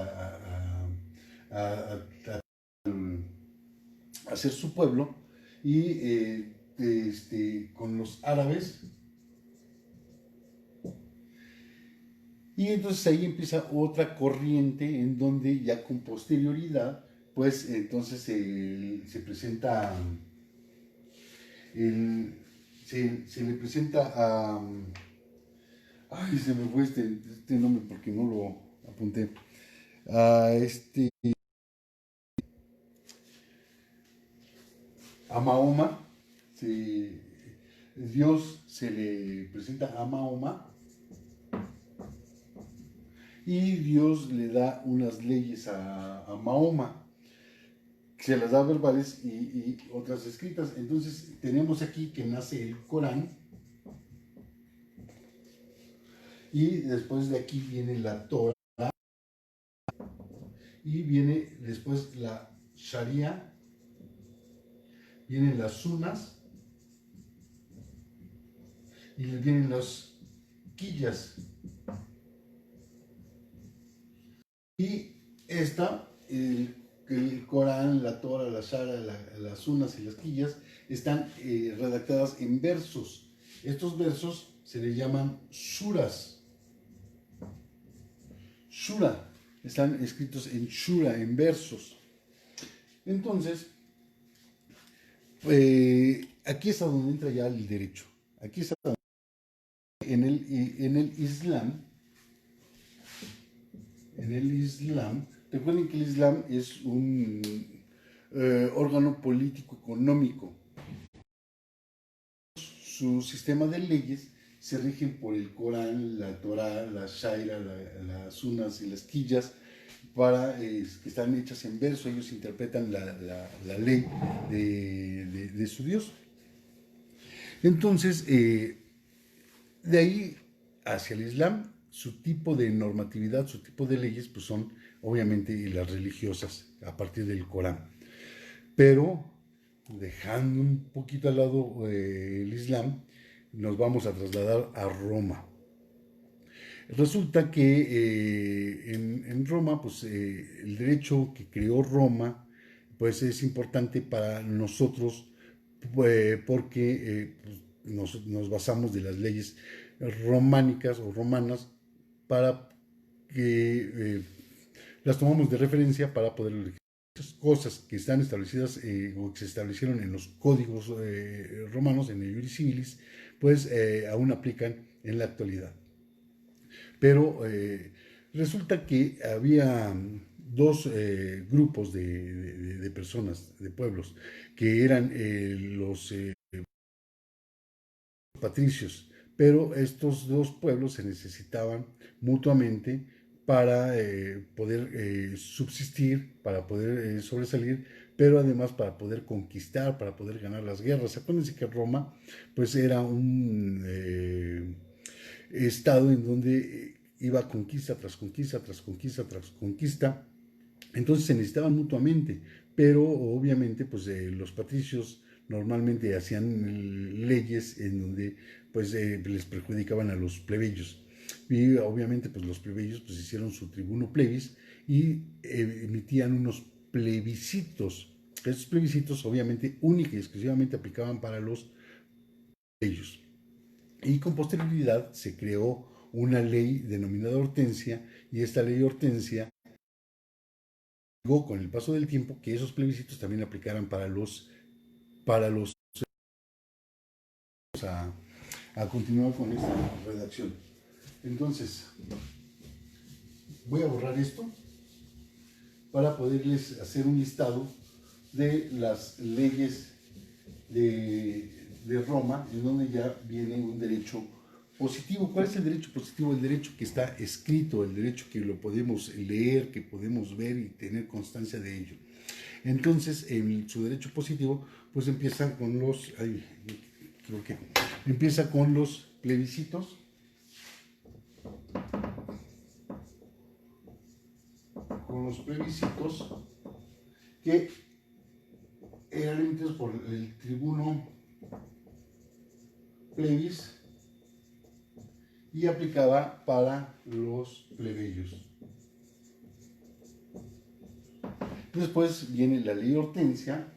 a hacer su pueblo, y con los árabes. Y entonces ahí empieza otra corriente en donde ya con posterioridad, pues entonces se presenta, se le presenta a, ay, se me fue este nombre porque no lo apunté, a a Mahoma. Dios se le presenta a Mahoma, y Dios le da unas leyes a Mahoma, se las da verbales y otras escritas. Entonces tenemos aquí que nace el Corán, y después de aquí viene la Torah, y viene después la Sharia, vienen las Sunas, y vienen los Quillas. Y el Corán, la Torah, la Shara, las Sunas y las Quillas están redactadas en versos. Estos versos se les llaman suras. Shura, están escritos en Shura, en versos. Entonces, aquí es a donde entra ya el derecho. Aquí está en el Islam. Recuerden que el Islam es un órgano político económico. Su sistema de leyes se rigen por el Corán, la Torah, la Shaira, las Sunas y las Quillas, que están hechas en verso. Ellos interpretan la ley de su Dios. Entonces, de ahí hacia el Islam, su tipo de normatividad, su tipo de leyes, pues son obviamente las religiosas a partir del Corán. Pero dejando un poquito al lado el Islam, nos vamos a trasladar a Roma. Resulta que en Roma, pues el derecho que creó Roma, pues es importante para nosotros, porque nos basamos de las leyes románicas o romanas, para que las tomamos de referencia para poder elegir cosas que están establecidas o que se establecieron en los códigos romanos, en el Iuris Civilis, pues aún aplican en la actualidad. Pero resulta que había dos grupos de personas, de pueblos, que eran los patricios, pero estos dos pueblos se necesitaban mutuamente para poder subsistir, para poder sobresalir, pero además para poder conquistar, para poder ganar las guerras. Acuérdense que Roma pues era un estado en donde iba conquista tras conquista, tras conquista, tras conquista. Entonces se necesitaban mutuamente, pero obviamente pues los patricios normalmente hacían leyes en donde pues les perjudicaban a los plebeyos, y obviamente pues los plebeyos pues hicieron su tribuno plebis, y emitían unos plebiscitos. Estos plebiscitos obviamente única y exclusivamente aplicaban para los ellos. Y con posterioridad se creó una ley denominada Hortensia, y esta ley Hortensia llegó con el paso del tiempo que esos plebiscitos también aplicaran para los a continuar con esta redacción. Entonces, voy a borrar esto para poderles hacer un listado de las leyes de Roma, en donde ya viene un derecho positivo. ¿Cuál es el derecho positivo? El derecho que está escrito, el derecho que lo podemos leer, que podemos ver y tener constancia de ello. Entonces, en su derecho positivo, pues empieza con los, empieza con los plebiscitos. Con los plebiscitos que eran emitidos por el tribuno plebis y aplicaba para los plebeyos. Después viene la ley Hortensia,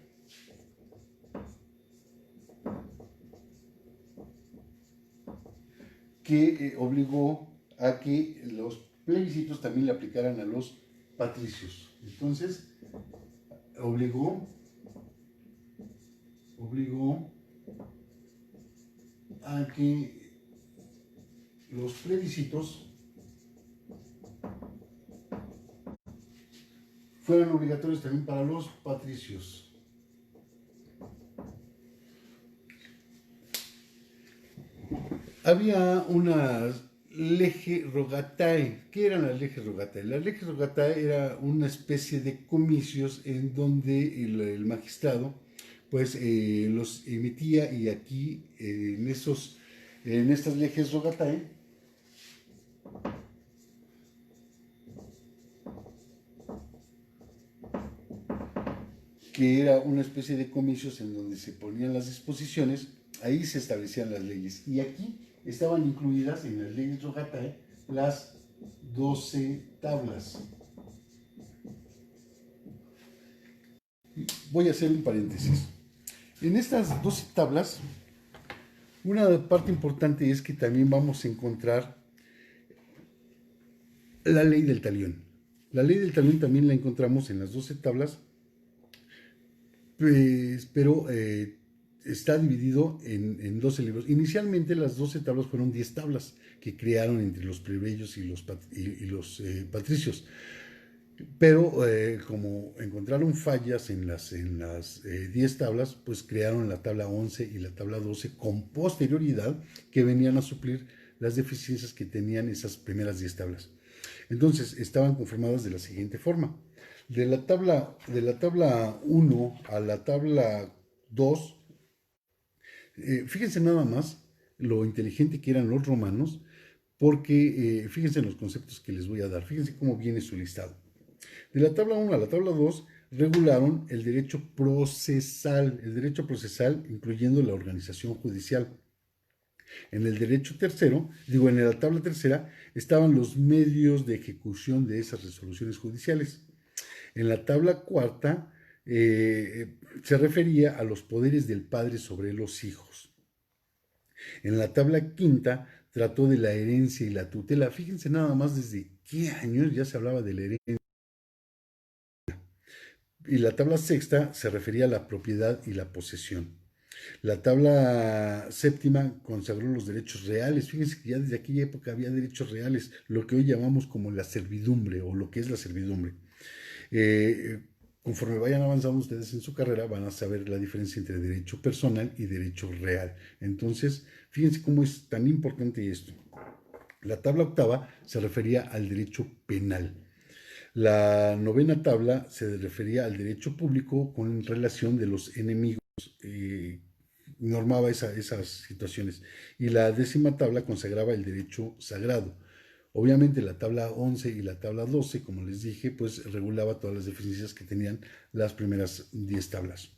que obligó a que los plebiscitos también le aplicaran a los patricios. Entonces, obligó a que los plebiscitos fueran obligatorios también para los patricios. Había una lege rogatae. ¿Qué eran las leges rogatae? Las leges rogatae era una especie de comicios en donde el magistrado pues los emitía, y aquí en estas leges rogatae que era una especie de comicios en donde se ponían las disposiciones, ahí se establecían las leyes, y aquí estaban incluidas en las leyes rogatae las 12 tablas. Voy a hacer un paréntesis. En estas 12 tablas, una parte importante es que también vamos a encontrar la ley del talión. La ley del talión también la encontramos en las 12 tablas, pues, pero está dividido en 12 libros. Inicialmente las 12 tablas fueron 10 tablas que crearon entre los plebeyos y los patricios. Pero como encontraron fallas en las 10 tablas, pues crearon la tabla 11 y la tabla 12 con posterioridad, que venían a suplir las deficiencias que tenían esas primeras 10 tablas. Entonces estaban conformadas de la siguiente forma. De la tabla 1 a la tabla 2, fíjense nada más lo inteligente que eran los romanos, porque fíjense en los conceptos que les voy a dar, fíjense cómo viene su listado. De la tabla 1 a la tabla 2 regularon el derecho procesal, incluyendo la organización judicial. En el derecho tercero, en la tabla tercera, estaban los medios de ejecución de esas resoluciones judiciales. En la tabla cuarta se refería a los poderes del padre sobre los hijos. En la tabla quinta trató de la herencia y la tutela. Fíjense nada más desde qué años ya se hablaba de la herencia. Y la tabla sexta se refería a la propiedad y la posesión. La tabla séptima consagró los derechos reales. Fíjense que ya desde aquella época había derechos reales, lo que hoy llamamos como la servidumbre, o lo que es la servidumbre. Conforme vayan avanzando ustedes en su carrera, van a saber la diferencia entre derecho personal y derecho real. Entonces, fíjense cómo es tan importante esto. La tabla octava se refería al derecho penal. La novena tabla se refería al derecho público con relación de los enemigos, normaba esas situaciones. Y la décima tabla consagraba el derecho sagrado. Obviamente la tabla 11 y la tabla 12, como les dije, pues regulaba todas las deficiencias que tenían las primeras 10 tablas.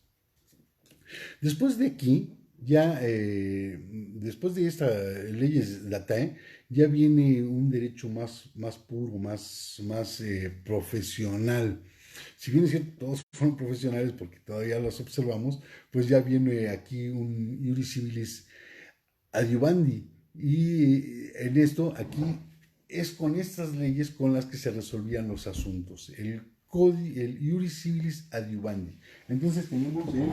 Después de aquí, después de estas leyes datae, ya viene un derecho más puro, más profesional. Si bien es cierto, todos fueron profesionales porque todavía los observamos, pues ya viene aquí un iuris civilis adiuvandi. Y en esto, aquí es con estas leyes con las que se resolvían los asuntos. El iuris civilis adiuvandi. Entonces tenemos el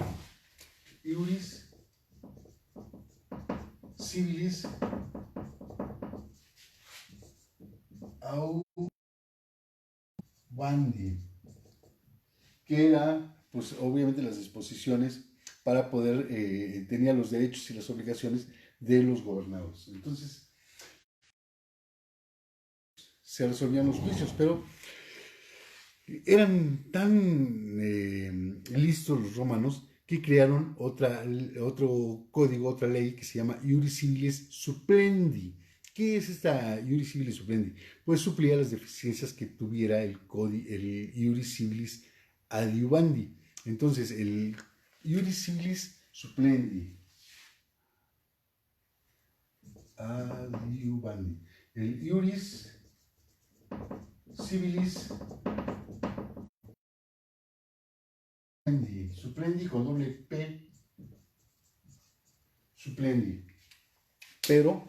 iuris civilis adiuvandi, que era, pues obviamente las disposiciones para poder, tenía los derechos y las obligaciones de los gobernadores. Entonces se resolvían los juicios, pero eran tan listos los romanos que crearon otro código, otra ley que se llama Iuris Civilis Supplendi. ¿Qué es esta Iuris Civilis Supplendi? Pues suplía las deficiencias que tuviera el Iuris Civilis Adiuvandi. Entonces, el Iuris Civilis Supplendi, Adiuvandi, el Iuris Civilis Supplendi con doble P, Supplendi. Pero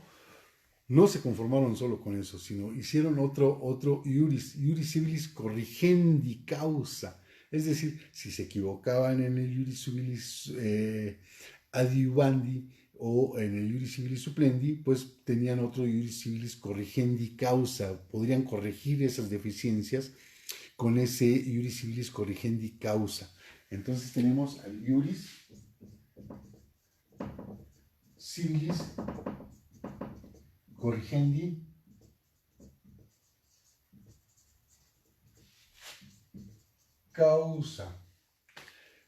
no se conformaron solo con eso, sino hicieron otro iuris civilis corrigendi causa. Es decir, si se equivocaban en el iuris civilis adiuvandi o en el iuris civilis supplendi, pues tenían otro iuris civilis corrigendi causa. Podrían corregir esas deficiencias con ese iuris civilis corrigendi causa. Entonces tenemos al iuris civilis corrigendi causa.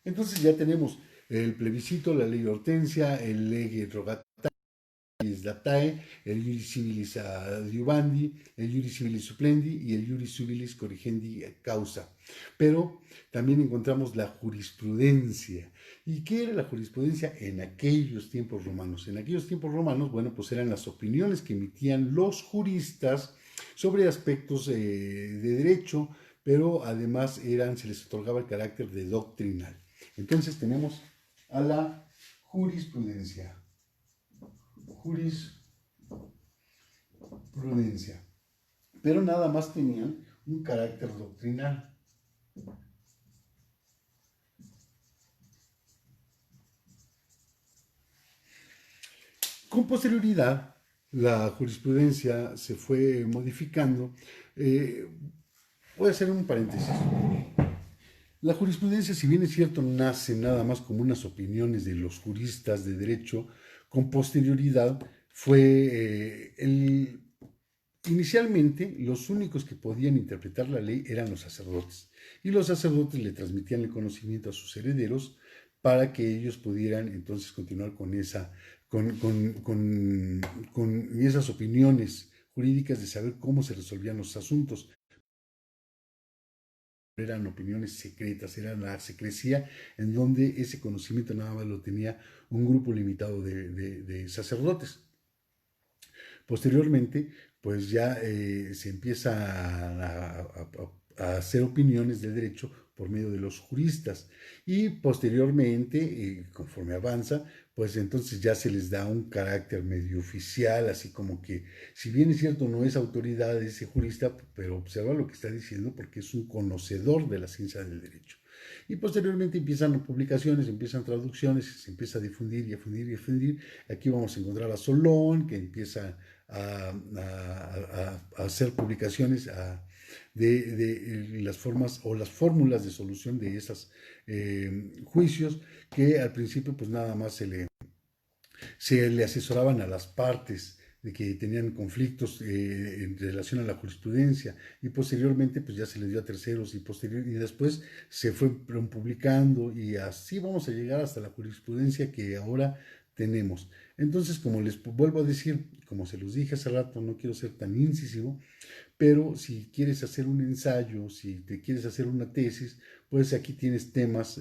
Entonces ya tenemos el plebiscito, la ley de Hortensia, el lege rogatatis datae, el iuris civilis adiuvandi, el iuris civilis supplendi y el iuris civilis corrigendi causa. Pero también encontramos la jurisprudencia. ¿Y qué era la jurisprudencia en aquellos tiempos romanos? En aquellos tiempos romanos, bueno, pues eran las opiniones que emitían los juristas sobre aspectos de derecho, pero además se les otorgaba el carácter de doctrinal. Entonces tenemos a la jurisprudencia. Jurisprudencia. Pero nada más tenían un carácter doctrinal. Con posterioridad, la jurisprudencia se fue modificando. Voy a hacer un paréntesis. La jurisprudencia, si bien es cierto, nace nada más como unas opiniones de los juristas de derecho, con posterioridad inicialmente los únicos que podían interpretar la ley eran los sacerdotes, y los sacerdotes le transmitían el conocimiento a sus herederos para que ellos pudieran entonces continuar con esas opiniones jurídicas de saber cómo se resolvían los asuntos. Eran opiniones secretas, era la secrecía en donde ese conocimiento nada más lo tenía un grupo limitado de sacerdotes. Posteriormente, pues ya se empieza a hacer opiniones de derecho por medio de los juristas, y posteriormente, conforme avanza, pues entonces ya se les da un carácter medio oficial, así como que, si bien es cierto, no es autoridad ese jurista, pero observa lo que está diciendo porque es un conocedor de la ciencia del derecho. Y posteriormente empiezan publicaciones, empiezan traducciones, se empieza a difundir y a difundir y a difundir. Aquí vamos a encontrar a Solón, que empieza a hacer publicaciones de las formas o las fórmulas de solución de esos juicios, que al principio pues nada más se le asesoraban a las partes de que tenían conflictos en relación a la jurisprudencia, y posteriormente pues ya se les dio a terceros, y después se fue publicando, y así vamos a llegar hasta la jurisprudencia que ahora tenemos. Entonces, como les vuelvo a decir, como se los dije hace rato, no quiero ser tan incisivo, pero si quieres hacer un ensayo, si te quieres hacer una tesis, pues aquí tienes temas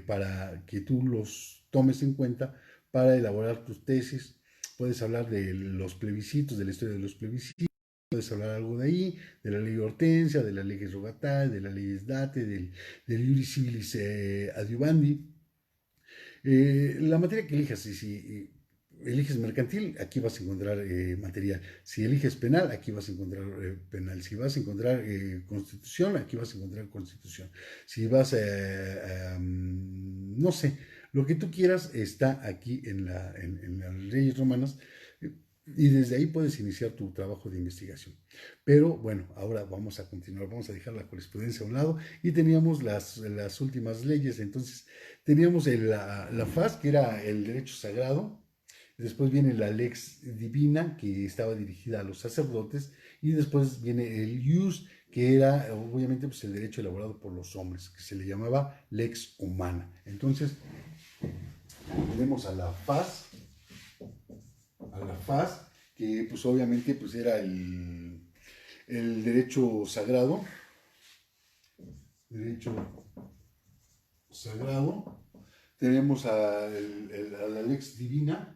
para que tú los tomes en cuenta para elaborar tus tesis. puedes hablar de los plebiscitos, de la historia de los plebiscitos, puedes hablar algo de ahí, de la ley Hortensia, de la ley Rogatae, de la ley Date, del Iuris Civilis Adiuvandi. La materia que elijas, si eliges mercantil, aquí vas a encontrar material. Si eliges penal, aquí vas a encontrar penal. Si vas a encontrar constitución, aquí vas a encontrar constitución. Si vas no sé, lo que tú quieras está aquí en las leyes romanas. Y desde ahí puedes iniciar tu trabajo de investigación. Pero bueno, ahora vamos a continuar, vamos a dejar la jurisprudencia a un lado y teníamos las últimas leyes. Entonces, teníamos la FAS, que era el derecho sagrado. Después viene la lex divina, que estaba dirigida a los sacerdotes. Y después viene el ius, que era obviamente pues, el derecho elaborado por los hombres, que se le llamaba lex humana. Entonces, tenemos a la FAS, que pues obviamente pues era el derecho sagrado. Derecho sagrado. Tenemos a la lex divina,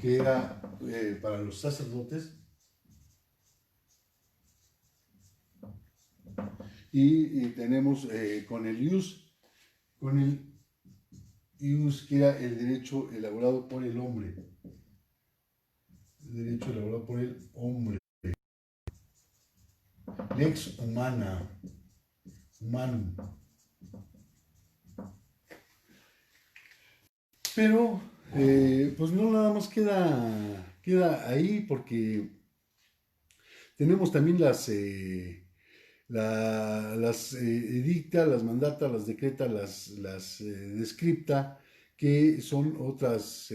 que era para los sacerdotes, y tenemos con el ius, que era el derecho elaborado por el hombre, lex humanum. Pero pues no nada más queda ahí, porque tenemos también las edicta, las mandata, las decreta, las descripta, que son otras,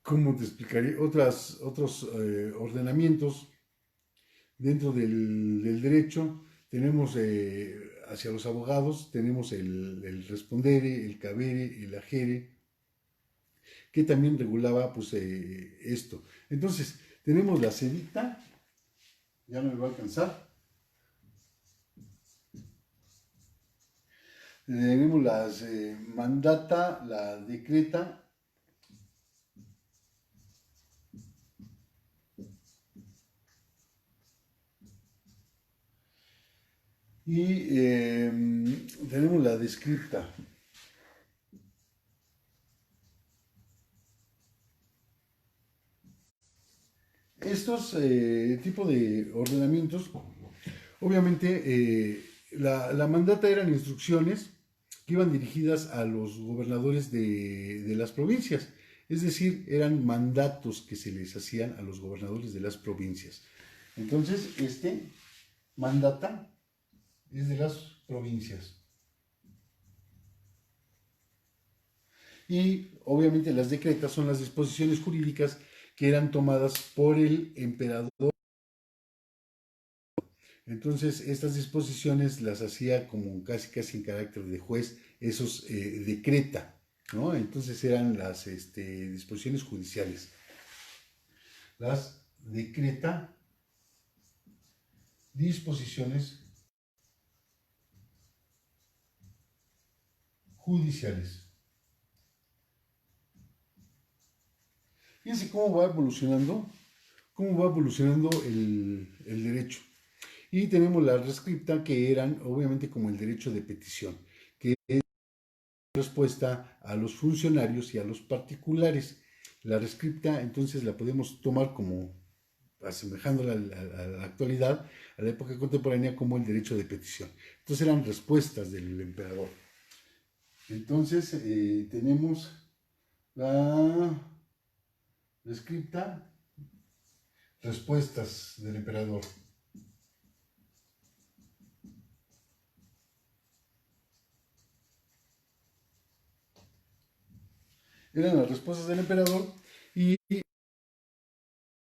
¿cómo te explicaré? Otros ordenamientos dentro del derecho. Tenemos hacia los abogados, tenemos el respondere, el cabere, el agere, que también regulaba pues esto. Entonces, tenemos la sedicta, ya no me va a alcanzar. Tenemos las mandata, la decreta, y tenemos la descripta. Estos tipos de ordenamientos, obviamente, la mandata eran instrucciones que iban dirigidas a los gobernadores de las provincias. Es decir, eran mandatos que se les hacían a los gobernadores de las provincias. Entonces, mandata es de las provincias. Y obviamente las decretas son las disposiciones jurídicas que eran tomadas por el emperador. Entonces, estas disposiciones las hacía como casi en carácter de juez, esos decreta, ¿no? Entonces eran las disposiciones judiciales. Las decreta, disposiciones judiciales. Fíjense cómo va evolucionando el derecho. Y tenemos la rescripta, que eran obviamente como el derecho de petición, que es respuesta a los funcionarios y a los particulares. La rescripta entonces la podemos tomar como asemejándola a la actualidad, a la época contemporánea, como el derecho de petición. Entonces eran respuestas del emperador. Entonces tenemos la rescripta, respuestas del emperador. Eran las respuestas del emperador, y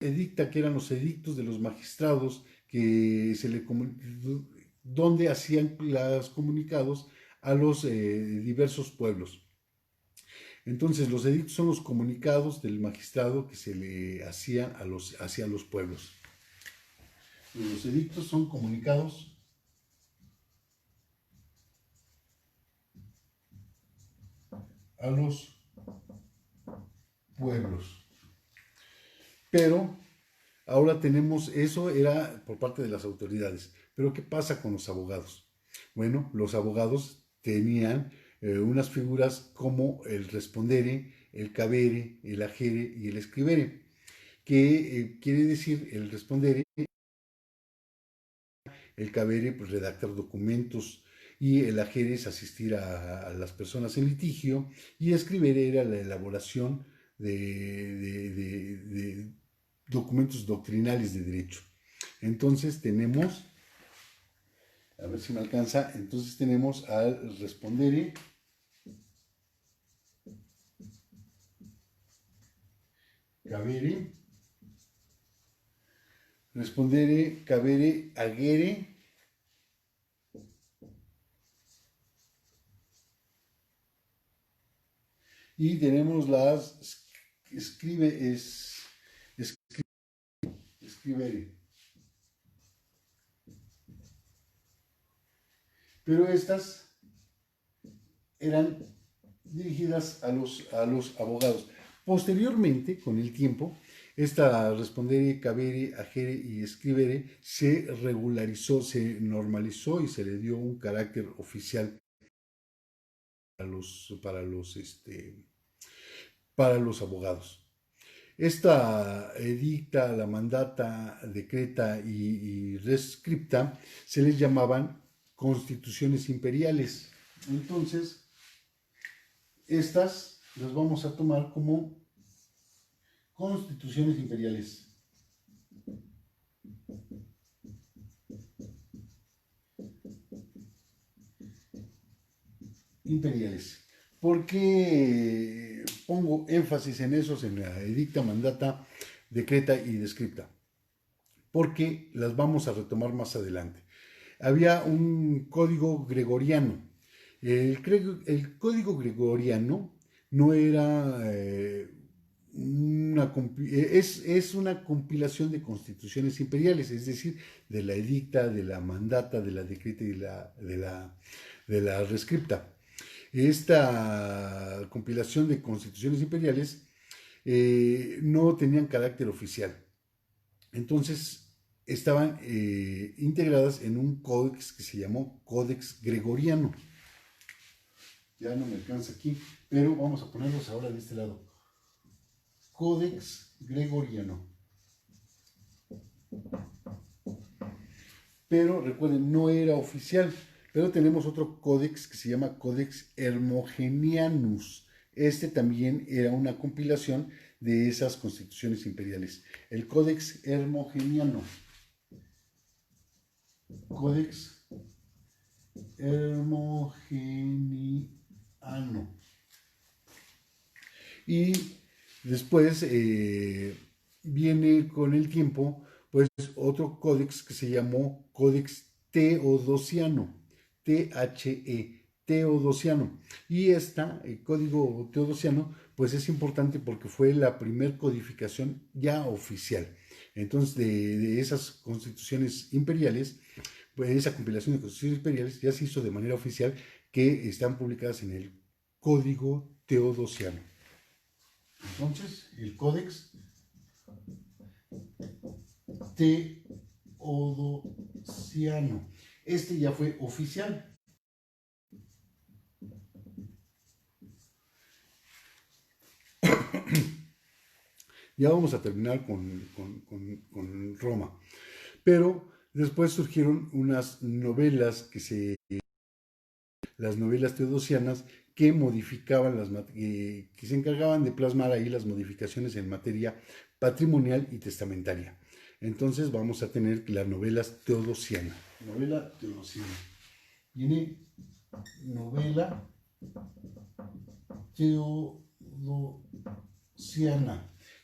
edicta, que eran los edictos de los magistrados que donde hacían los comunicados a los diversos pueblos. Entonces, los edictos son los comunicados del magistrado que se le hacían hacia los pueblos. Los edictos son comunicados a los pueblos. Pero ahora tenemos, eso era por parte de las autoridades. Pero ¿qué pasa con los abogados? Bueno, los abogados tenían unas figuras como el respondere, el cabere, el agere y el escribere, que quiere decir el respondere, el cabere, pues redactar documentos, y el agere es asistir a las personas en litigio, y escribere era la elaboración de documentos doctrinales de derecho. Entonces tenemos, a ver si me alcanza, entonces tenemos al respondere, cabere, respondere, cabere, agere, y tenemos las escribere. Pero estas eran dirigidas a los abogados. Posteriormente, con el tiempo, esta respondere, cabere, agere y escribere se regularizó, se normalizó y se le dio un carácter oficial para los abogados. Esta edicta, la mandata, decreta y rescripta se les llamaban constituciones imperiales. Entonces, estas las vamos a tomar como constituciones imperiales. Imperiales. ¿Por qué pongo énfasis en esos, en la edicta, mandata, decreta y descripta? Porque las vamos a retomar más adelante. Había un código gregoriano. El código gregoriano no era es una compilación de constituciones imperiales, es decir, de la edicta, de la mandata, de la decreta y de la rescripta. Esta compilación de constituciones imperiales no tenían carácter oficial. Entonces estaban integradas en un códex que se llamó Códex Gregoriano. Ya no me alcanza aquí, pero vamos a ponerlos ahora de este lado. Códex Gregoriano. Pero recuerden, no era oficial. Pero tenemos otro códex que se llama Codex Hermogenianus. Este también era una compilación de esas constituciones imperiales. El Codex Hermogeniano. Codex Hermogeniano. Y después viene con el tiempo, pues, otro códex que se llamó Codex Teodosiano. THE, Teodosiano. Y el código teodosiano, pues es importante porque fue la primer codificación ya oficial. Entonces, de esas constituciones imperiales, pues esa compilación de constituciones imperiales ya se hizo de manera oficial, que están publicadas en el código teodosiano. Entonces, el códex teodosiano. Este ya fue oficial. Ya vamos a terminar con Roma. Pero después surgieron unas novelas las novelas teodosianas, que modificaban que se encargaban de plasmar ahí las modificaciones en materia patrimonial y testamentaria. Entonces vamos a tener la novela teodosiana. Novela teodosiana. Viene novela teodosiana,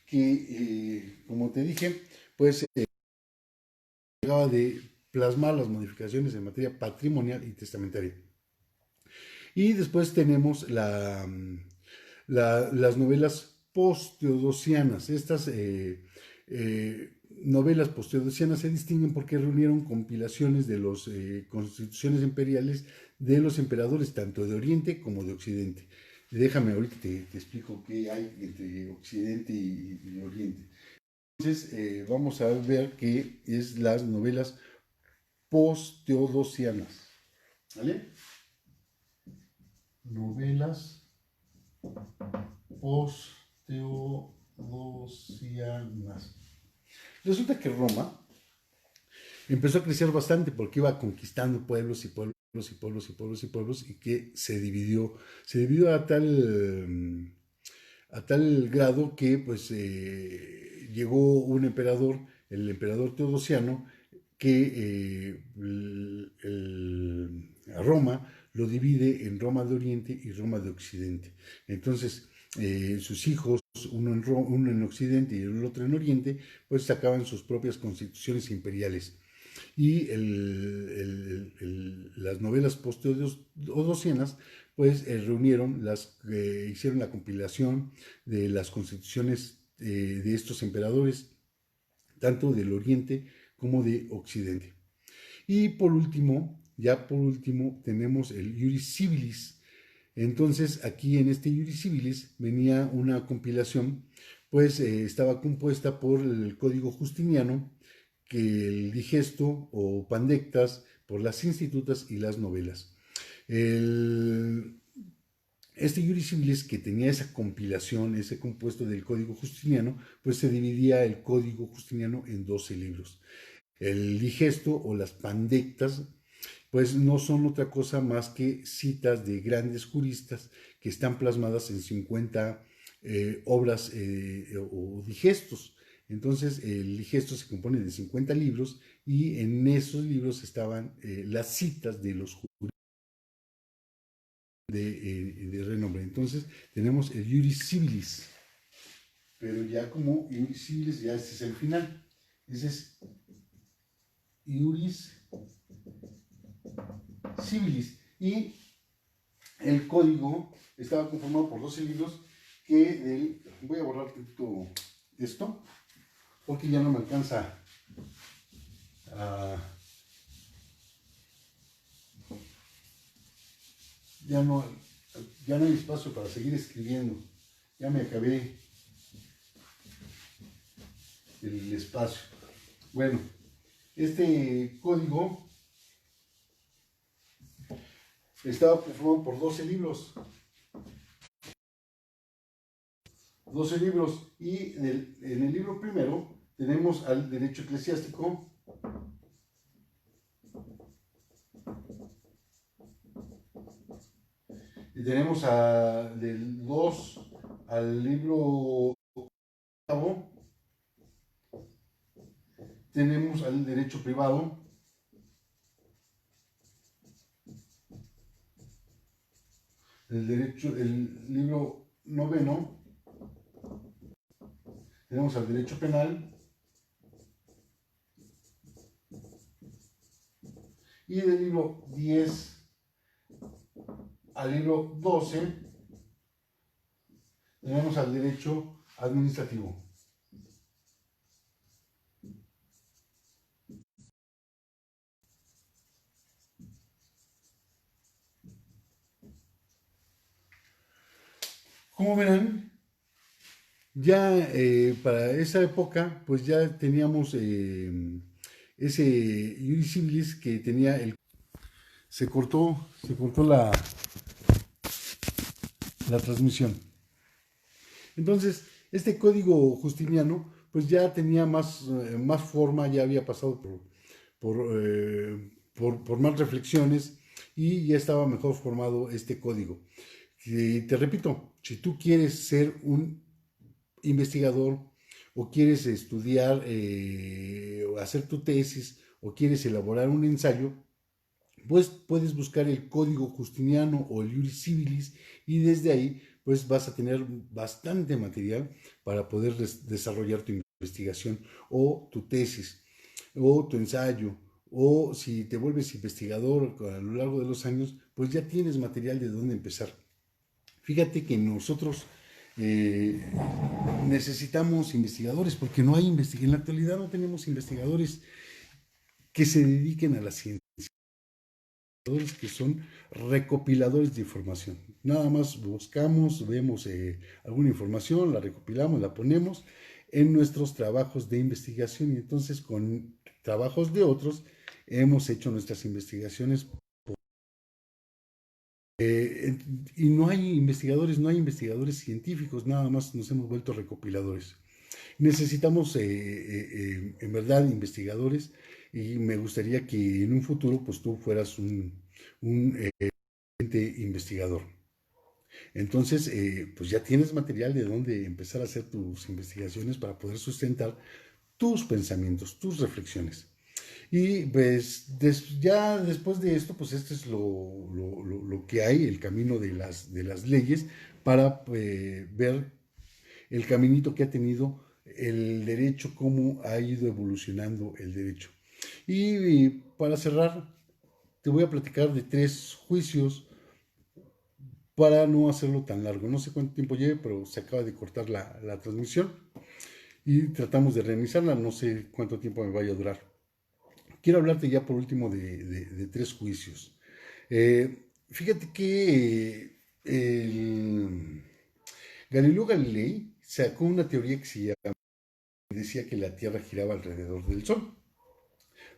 que como te dije, pues encargaba de plasmar las modificaciones en materia patrimonial y testamentaria. Y después tenemos las novelas post-teodosianas. Estas novelas post-teodosianas se distinguen porque reunieron compilaciones de las constituciones imperiales de los emperadores, tanto de Oriente como de Occidente. Déjame, ahorita te explico qué hay entre Occidente y Oriente. Entonces, vamos a ver qué es las novelas post-teodosianas. ¿Vale? Novelas post-teodosianas. Resulta que Roma empezó a crecer bastante porque iba conquistando pueblos y pueblos y pueblos y pueblos y pueblos y que se dividió a tal grado que pues llegó un emperador, el emperador Teodosiano, que a Roma lo divide en Roma de Oriente y Roma de Occidente. Entonces, sus hijos, uno en Occidente y el otro en Oriente, pues sacaban sus propias constituciones imperiales. Y las novelas post-teodosianas pues reunieron, hicieron la compilación de las constituciones de estos emperadores, tanto del Oriente como de Occidente. Y por último, ya por último, tenemos el Iuris Civilis. Entonces, aquí en este Iuris Civilis venía una compilación, pues estaba compuesta por el Código Justiniano, que el Digesto o Pandectas, por las Institutas y las novelas. Este Iuris Civilis, que tenía esa compilación, ese compuesto del Código Justiniano, pues se dividía el Código Justiniano en 12 libros. El Digesto o las Pandectas, pues no son otra cosa más que citas de grandes juristas que están plasmadas en 50 obras o digestos. Entonces, el digesto se compone de 50 libros y en esos libros estaban las citas de los juristas de renombre. Entonces, tenemos el Iuris Civilis, pero ya como Iuris Civilis, ya este es el final. Ese es Iuris Civilis. Y el código estaba conformado por 12 libros que voy a borrar todo esto porque ya no me alcanza ya no hay espacio para seguir escribiendo, ya me acabé el espacio. Bueno, este código estaba conformado por 12 libros. 12 libros y en el libro primero tenemos al derecho eclesiástico, y tenemos del 2 al libro octavo, tenemos al derecho privado, el libro noveno, tenemos al derecho penal, y del libro 10 al libro 12 tenemos al derecho administrativo. Como verán, ya para esa época, pues ya teníamos ese Iuris Civilis que tenía se cortó la transmisión. Entonces, este código justiniano, pues ya tenía más forma, ya había pasado por más reflexiones y ya estaba mejor formado este código. Y te repito, si tú quieres ser un investigador o quieres estudiar o hacer tu tesis o quieres elaborar un ensayo, pues puedes buscar el Código Justiniano o el Iuris Civilis y desde ahí pues vas a tener bastante material para poder desarrollar tu investigación o tu tesis o tu ensayo, o si te vuelves investigador a lo largo de los años, pues ya tienes material de dónde empezar. Fíjate que nosotros necesitamos investigadores porque no hay en la actualidad no tenemos investigadores que se dediquen a la ciencia. que son recopiladores de información. Nada más buscamos, vemos alguna información, la recopilamos, la ponemos en nuestros trabajos de investigación y entonces con trabajos de otros hemos hecho nuestras investigaciones. Y no hay investigadores, no hay investigadores científicos, nada más nos hemos vuelto recopiladores. Necesitamos en verdad investigadores y me gustaría que en un futuro pues tú fueras un investigador. Entonces, pues ya tienes material de dónde empezar a hacer tus investigaciones para poder sustentar tus pensamientos, tus reflexiones. Y pues ya después de esto, pues esto es lo que hay, el camino de las leyes para ver el caminito que ha tenido el derecho, cómo ha ido evolucionando el derecho. Y para cerrar, te voy a platicar de 3 juicios para no hacerlo tan largo. No sé cuánto tiempo lleve, pero se acaba de cortar la transmisión y tratamos de reiniciarla. No sé cuánto tiempo me vaya a durar. Quiero hablarte ya por último de 3 juicios. Fíjate que Galileo Galilei sacó una teoría que se llama, decía que la Tierra giraba alrededor del Sol,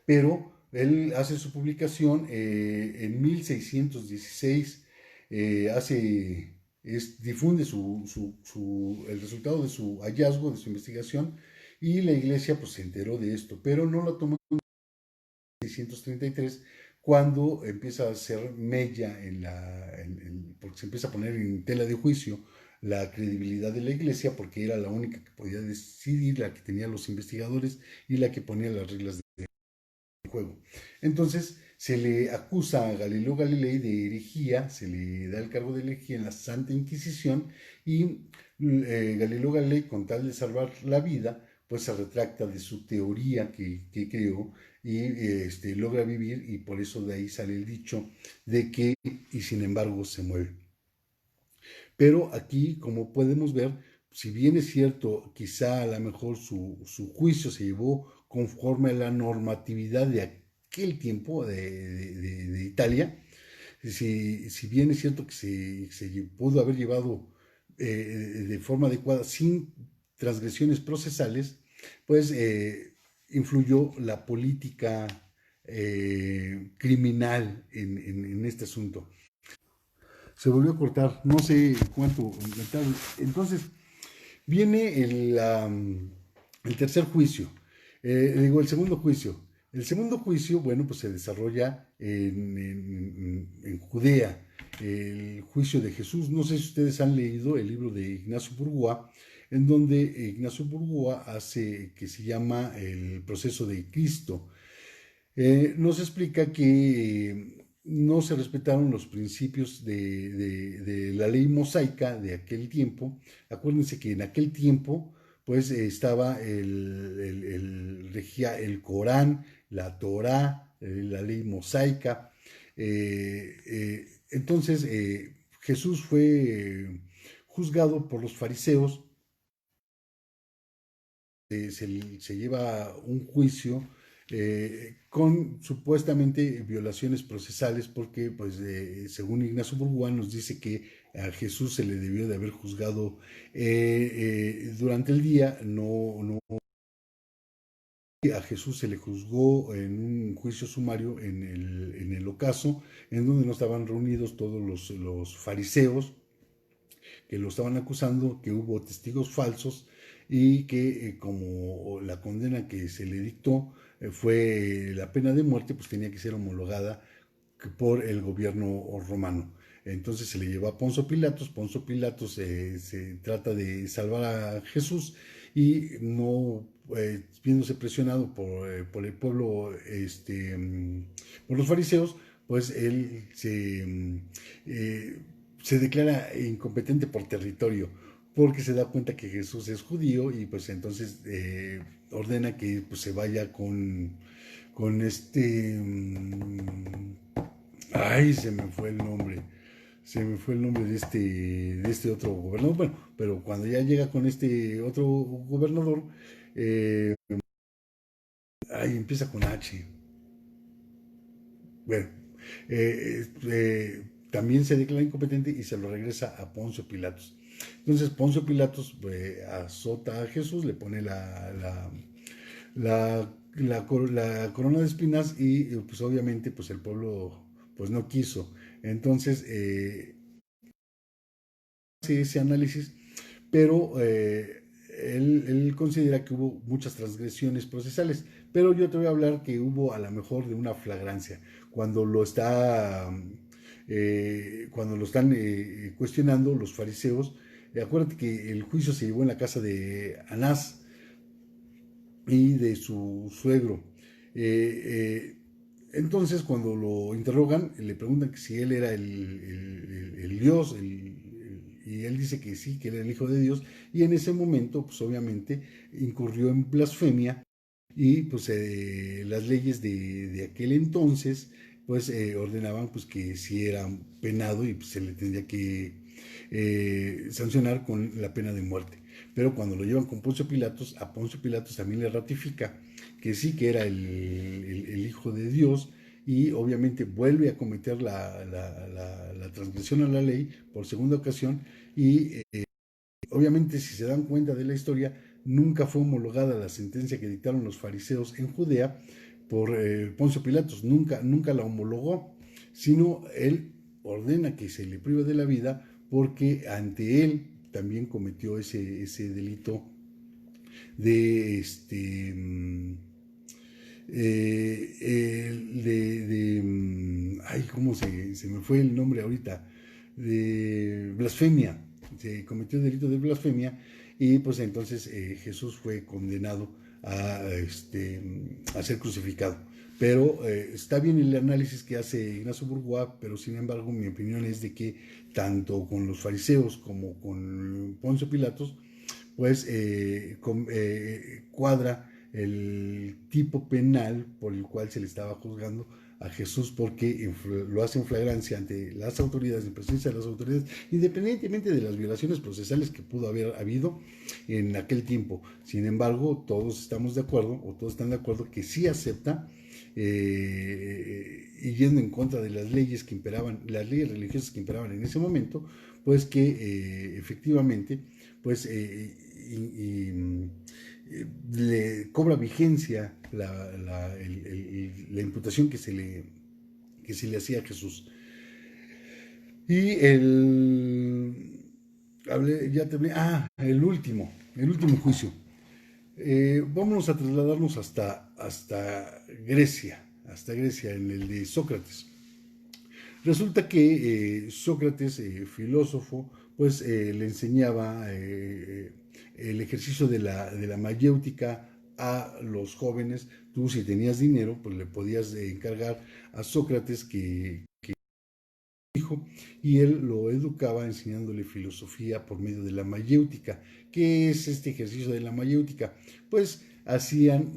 pero él hace su publicación en 1616, difunde el resultado de su hallazgo, de su investigación, y la iglesia pues se enteró de esto, pero no lo tomó en 1633 cuando empieza a hacer mella porque se empieza a poner en tela de juicio la credibilidad de la iglesia, porque era la única que podía decidir, la que tenía los investigadores y la que ponía las reglas de juego. Entonces se le acusa a Galileo Galilei de herejía, se le da el cargo de herejía en la Santa Inquisición y Galileo Galilei, con tal de salvar la vida, pues se retracta de su teoría que creó y logra vivir, y por eso de ahí sale el dicho de que y sin embargo se mueve. Pero aquí, como podemos ver, si bien es cierto, quizá a lo mejor su juicio se llevó conforme a la normatividad de aquel tiempo de Italia, si bien es cierto que se pudo haber llevado de forma adecuada sin transgresiones procesales, pues influyó la política criminal en este asunto. Se volvió a cortar, no sé cuánto. Entonces, viene el tercer juicio, el segundo juicio. El segundo juicio, bueno, pues se desarrolla en Judea, el juicio de Jesús. No sé si ustedes han leído el libro de Ignacio Burgoa, en donde Ignacio Burgoa hace que se llama el proceso de Cristo. Nos explica que no se respetaron los principios de la ley mosaica de aquel tiempo. Acuérdense que en aquel tiempo pues estaba regía el Corán, la Torá, la ley mosaica. Entonces Jesús fue juzgado por los fariseos, se lleva un juicio con supuestamente violaciones procesales, porque pues según Ignacio Burguán nos dice que a Jesús se le debió de haber juzgado durante el día, no a Jesús se le juzgó en un juicio sumario en el ocaso, en donde no estaban reunidos todos los fariseos que lo estaban acusando, que hubo testigos falsos y que como la condena que se le dictó fue la pena de muerte, pues tenía que ser homologada por el gobierno romano. Entonces se le llevó a Poncio Pilatos se trata de salvar a Jesús y no viéndose presionado por el pueblo, por los fariseos, pues él se declara incompetente por territorio, porque se da cuenta que Jesús es judío y pues entonces ordena que pues, se vaya con ay, se me fue el nombre. Se me fue el nombre de este otro gobernador. Bueno, pero cuando ya llega con este otro gobernador, ahí empieza con H. Bueno, también se declara incompetente y se lo regresa a Poncio Pilatos. Entonces Poncio Pilatos azota a Jesús, le pone la corona de espinas y pues obviamente pues el pueblo pues no quiso. Entonces hace ese análisis, pero él considera que hubo muchas transgresiones procesales, pero yo te voy a hablar que hubo a lo mejor de una flagrancia, cuando lo están cuestionando los fariseos. Acuérdate que el juicio se llevó en la casa de Anás y de su suegro. Eh, eh, entonces, cuando lo interrogan, le preguntan que si él era el Dios, y él dice que sí, que era el Hijo de Dios, y en ese momento, pues obviamente, incurrió en blasfemia, y pues las leyes de aquel entonces, pues ordenaban pues que si era penado y pues, se le tendría que sancionar con la pena de muerte. Pero cuando lo llevan con Poncio Pilatos, a Poncio Pilatos también le ratifica que sí, que era el Hijo de Dios, y obviamente vuelve a cometer la transgresión a la ley por segunda ocasión, y obviamente si se dan cuenta de la historia, nunca fue homologada la sentencia que dictaron los fariseos en Judea por Poncio Pilatos, nunca la homologó, sino él ordena que se le prive de la vida porque ante él también cometió ese delito de ay, ¿cómo se me fue el nombre ahorita? De blasfemia. Se cometió el delito de blasfemia, y pues entonces Jesús fue condenado a ser crucificado. Pero está bien el análisis que hace Ignacio Bourgois, pero sin embargo mi opinión es de que tanto con los fariseos como con Poncio Pilatos, pues cuadra el tipo penal por el cual se le estaba juzgando a Jesús, porque lo hace en flagrancia ante las autoridades, en presencia de las autoridades, independientemente de las violaciones procesales que pudo haber habido en aquel tiempo. Sin embargo, todos estamos de acuerdo, o todos están de acuerdo, que sí acepta, y yendo en contra de las leyes que imperaban, las leyes religiosas que imperaban en ese momento, pues que efectivamente, pues le cobra vigencia la imputación que se le hacía a Jesús. Y el último juicio. Vámonos a trasladarnos hasta Grecia, en el de Sócrates. Resulta que Sócrates, filósofo, pues le enseñaba el ejercicio de la mayéutica a los jóvenes. Tú, si tenías dinero, pues le podías encargar a Sócrates que dijo, y él lo educaba enseñándole filosofía por medio de la mayéutica. ¿Qué es este ejercicio de la mayéutica? Pues hacían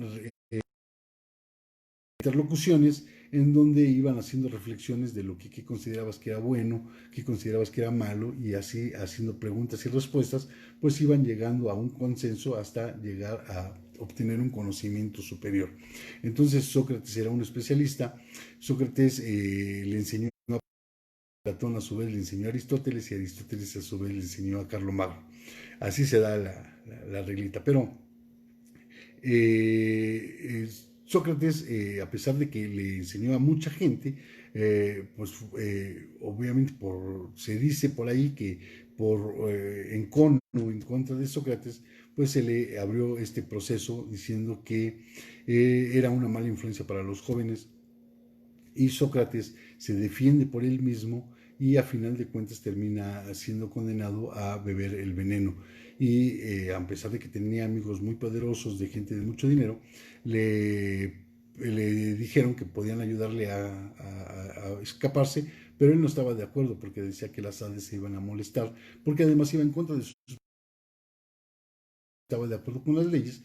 interlocuciones en donde iban haciendo reflexiones de lo que considerabas que era bueno, que considerabas que era malo, y así haciendo preguntas y respuestas, pues iban llegando a un consenso hasta llegar a obtener un conocimiento superior. Entonces Sócrates era un especialista. Sócrates le enseñó a Platón, a su vez le enseñó a Aristóteles, y Aristóteles a su vez le enseñó a Carlomagno. Así se da la reglita. Pero Sócrates, a pesar de que le enseñó a mucha gente, pues obviamente se dice por ahí que en contra de Sócrates, pues se le abrió este proceso diciendo que era una mala influencia para los jóvenes, y Sócrates se defiende por él mismo, y a final de cuentas termina siendo condenado a beber el veneno. Y a pesar de que tenía amigos muy poderosos, de gente de mucho dinero, le dijeron que podían ayudarle a escaparse, pero él no estaba de acuerdo, porque decía que las Hades se iban a molestar, porque además iba en contra de sus... Estaba de acuerdo con las leyes,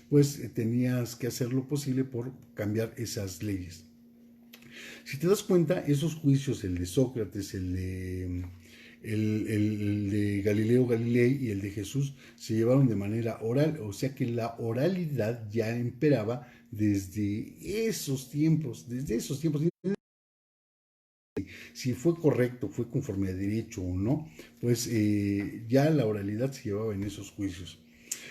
pues tenías que hacer lo posible por cambiar esas leyes. Si te das cuenta, esos juicios, el de Sócrates, el de Galileo Galilei y el de Jesús, se llevaron de manera oral, o sea que la oralidad ya imperaba desde esos tiempos, si fue correcto, fue conforme a derecho o no, pues ya la oralidad se llevaba en esos juicios.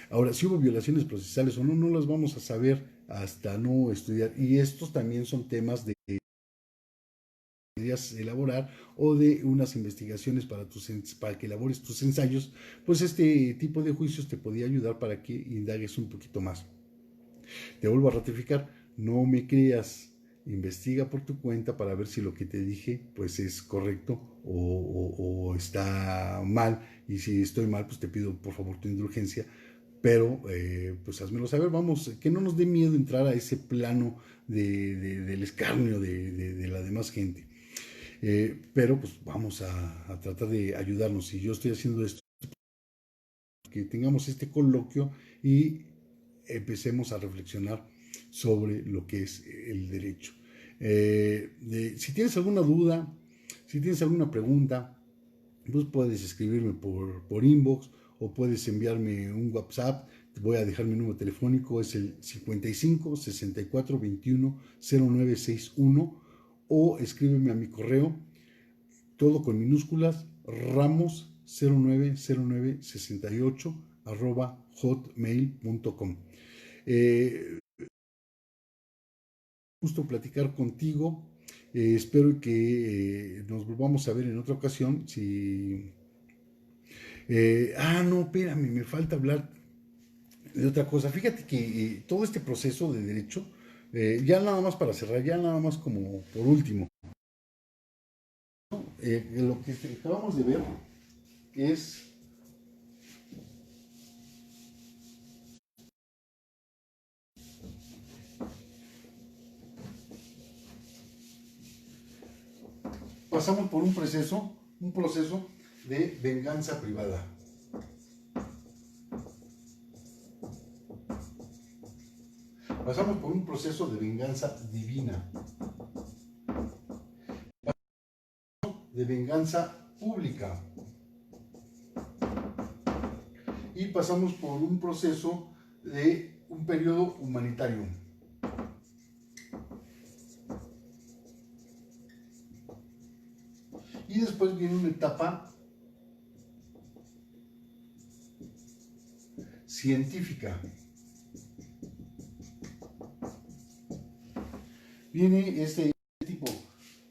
Ahora, si hubo violaciones procesales o no, no las vamos a saber hasta no estudiar. Y estos también son temas de elaborar o de unas investigaciones para que elabores tus ensayos, pues este tipo de juicios te podía ayudar para que indagues un poquito más. Te vuelvo a ratificar, no me creas, investiga por tu cuenta para ver si lo que te dije pues es correcto o está mal, y si estoy mal pues te pido por favor tu indulgencia, pero pues házmelo saber, vamos, que no nos dé miedo entrar a ese plano del escarnio de la demás gente. Pero pues vamos a tratar de ayudarnos. Si yo estoy haciendo esto, que tengamos este coloquio y empecemos a reflexionar sobre lo que es el derecho. Si tienes alguna duda, si tienes alguna pregunta, pues puedes escribirme por inbox o puedes enviarme un WhatsApp. Te voy a dejar mi número telefónico, es el 55 64 21 0961, o escríbeme a mi correo, todo con minúsculas, ramos090968 Gusto platicar contigo. Espero que nos volvamos a ver en otra ocasión. No, espérame, me falta hablar de otra cosa. Fíjate que todo este proceso de derecho, ya nada más para cerrar, ya nada más como por último, lo que acabamos de ver es pasamos por un proceso de venganza privada. Pasamos por un proceso de venganza divina, de venganza pública, y pasamos por un proceso de un periodo humanitario. Y después viene una etapa científica. Viene este tipo,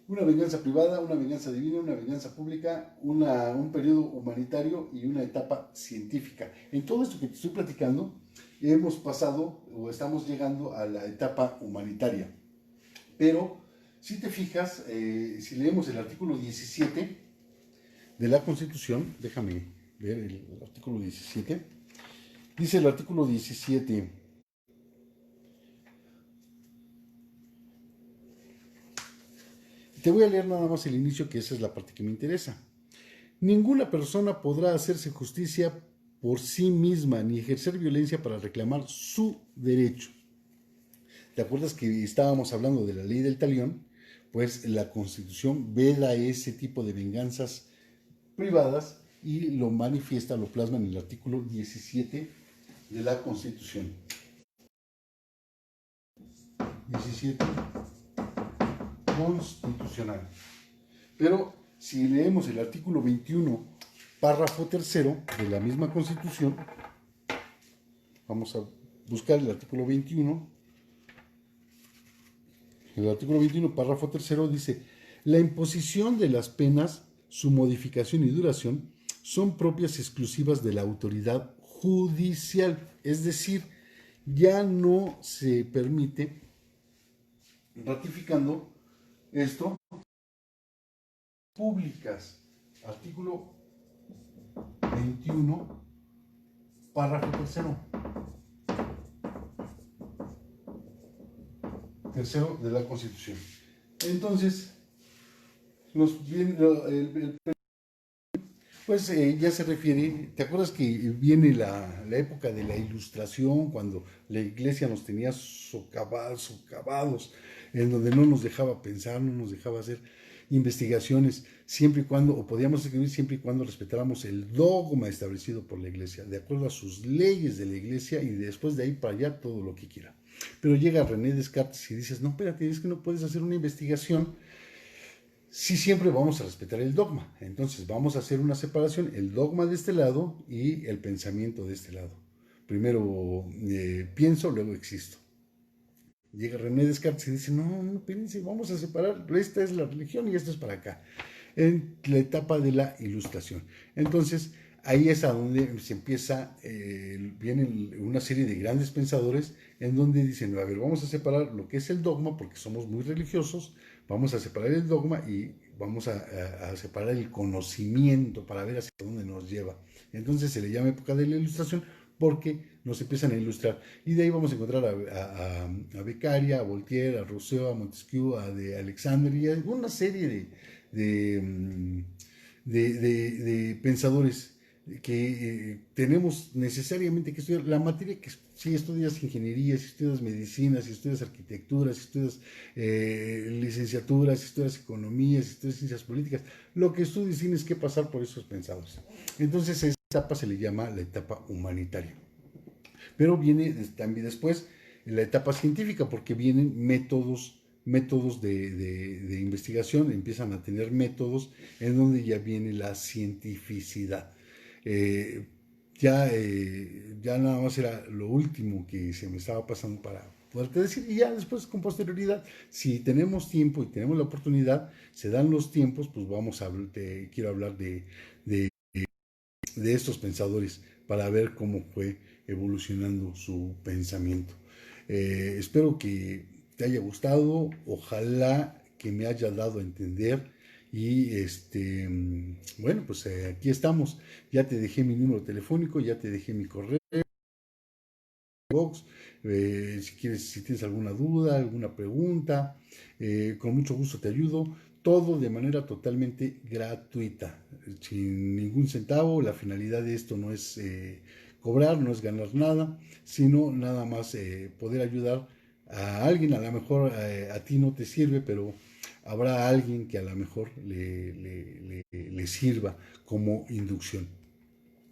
una venganza privada, una venganza divina, una venganza pública, un periodo humanitario y una etapa científica. En todo esto que te estoy platicando, hemos pasado o estamos llegando a la etapa humanitaria. Pero si te fijas, si leemos el artículo 17 de la Constitución, déjame ver el artículo 17, dice el artículo 17: te voy a leer nada más el inicio, que esa es la parte que me interesa. Ninguna persona podrá hacerse justicia por sí misma ni ejercer violencia para reclamar su derecho. ¿Te acuerdas que estábamos hablando de la ley del talión? Pues la Constitución veda ese tipo de venganzas privadas y lo manifiesta, lo plasma en el artículo 17 de la Constitución. 17 constitucional. Pero si leemos el artículo 21, párrafo tercero de la misma Constitución, vamos a buscar el artículo 21. El artículo 21, párrafo tercero, dice: la imposición de las penas, su modificación y duración son propias exclusivas de la autoridad judicial. Es decir, ya no se permite, ratificando esto, públicas. Artículo 21, párrafo tercero de la Constitución. Entonces, pues ya se refiere, ¿te acuerdas que viene la época de la Ilustración, cuando la iglesia nos tenía socavados, en donde no nos dejaba pensar, no nos dejaba hacer investigaciones, siempre y cuando, o podíamos escribir siempre y cuando respetáramos el dogma establecido por la iglesia, de acuerdo a sus leyes de la iglesia, y después de ahí para allá todo lo que quiera? Pero llega René Descartes y dices: no, espérate, es que no puedes hacer una investigación sí siempre vamos a respetar el dogma. Entonces vamos a hacer una separación, el dogma de este lado y el pensamiento de este lado. Primero pienso, luego existo. Llega René Descartes y dice, no, no, espérense, vamos a separar, esta es la religión y esto es para acá, en la etapa de la ilustración. Entonces, ahí es a donde se empieza, vienen una serie de grandes pensadores en donde dicen, a ver, vamos a separar lo que es el dogma, porque somos muy religiosos, vamos a separar el dogma y vamos a separar el conocimiento para ver hacia dónde nos lleva. Entonces se le llama época de la ilustración porque nos empiezan a ilustrar. Y de ahí vamos a encontrar a Beccaria, a Voltaire, a Rousseau, a Montesquieu, a de Alexander y a una serie de, mm, de pensadores que tenemos necesariamente que estudiar. La materia que si estudias ingeniería, si estudias medicina, si estudias arquitectura, si estudias licenciaturas, si estudias economía, si estudias ciencias políticas, lo que estudies tienes que pasar por esos pensadores. Entonces esa etapa se le llama la etapa humanitaria. Pero viene también después la etapa científica, porque vienen métodos de investigación, empiezan a tener métodos en donde ya viene la cientificidad. Eh, ya nada más era lo último que se me estaba pasando para poderte decir, y ya después con posterioridad, si tenemos tiempo y tenemos la oportunidad, se dan los tiempos, pues quiero hablar de de estos pensadores para ver cómo fue evolucionando su pensamiento. Espero que te haya gustado, ojalá que me haya dado a entender y bueno, pues aquí estamos, ya te dejé mi número telefónico, ya te dejé mi correo, box, si quieres, si tienes alguna duda, alguna pregunta, con mucho gusto te ayudo, todo de manera totalmente gratuita, sin ningún centavo. La finalidad de esto no es cobrar, no es ganar nada, sino nada más poder ayudar a alguien. A lo mejor a ti no te sirve, pero habrá alguien que a lo mejor le sirva como inducción.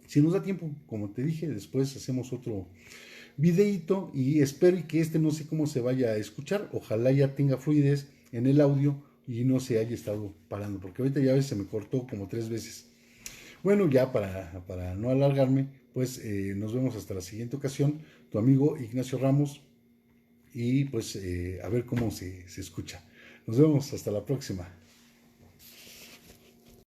Si nos da tiempo, como te dije, después hacemos otro videito y espero que no sé cómo se vaya a escuchar, ojalá ya tenga fluidez en el audio y no se haya estado parando, porque ahorita ya ves, se me cortó como 3 veces. Bueno, ya para no alargarme, pues nos vemos hasta la siguiente ocasión, tu amigo Ignacio Ramos, y pues a ver cómo se escucha. Nos vemos hasta la próxima.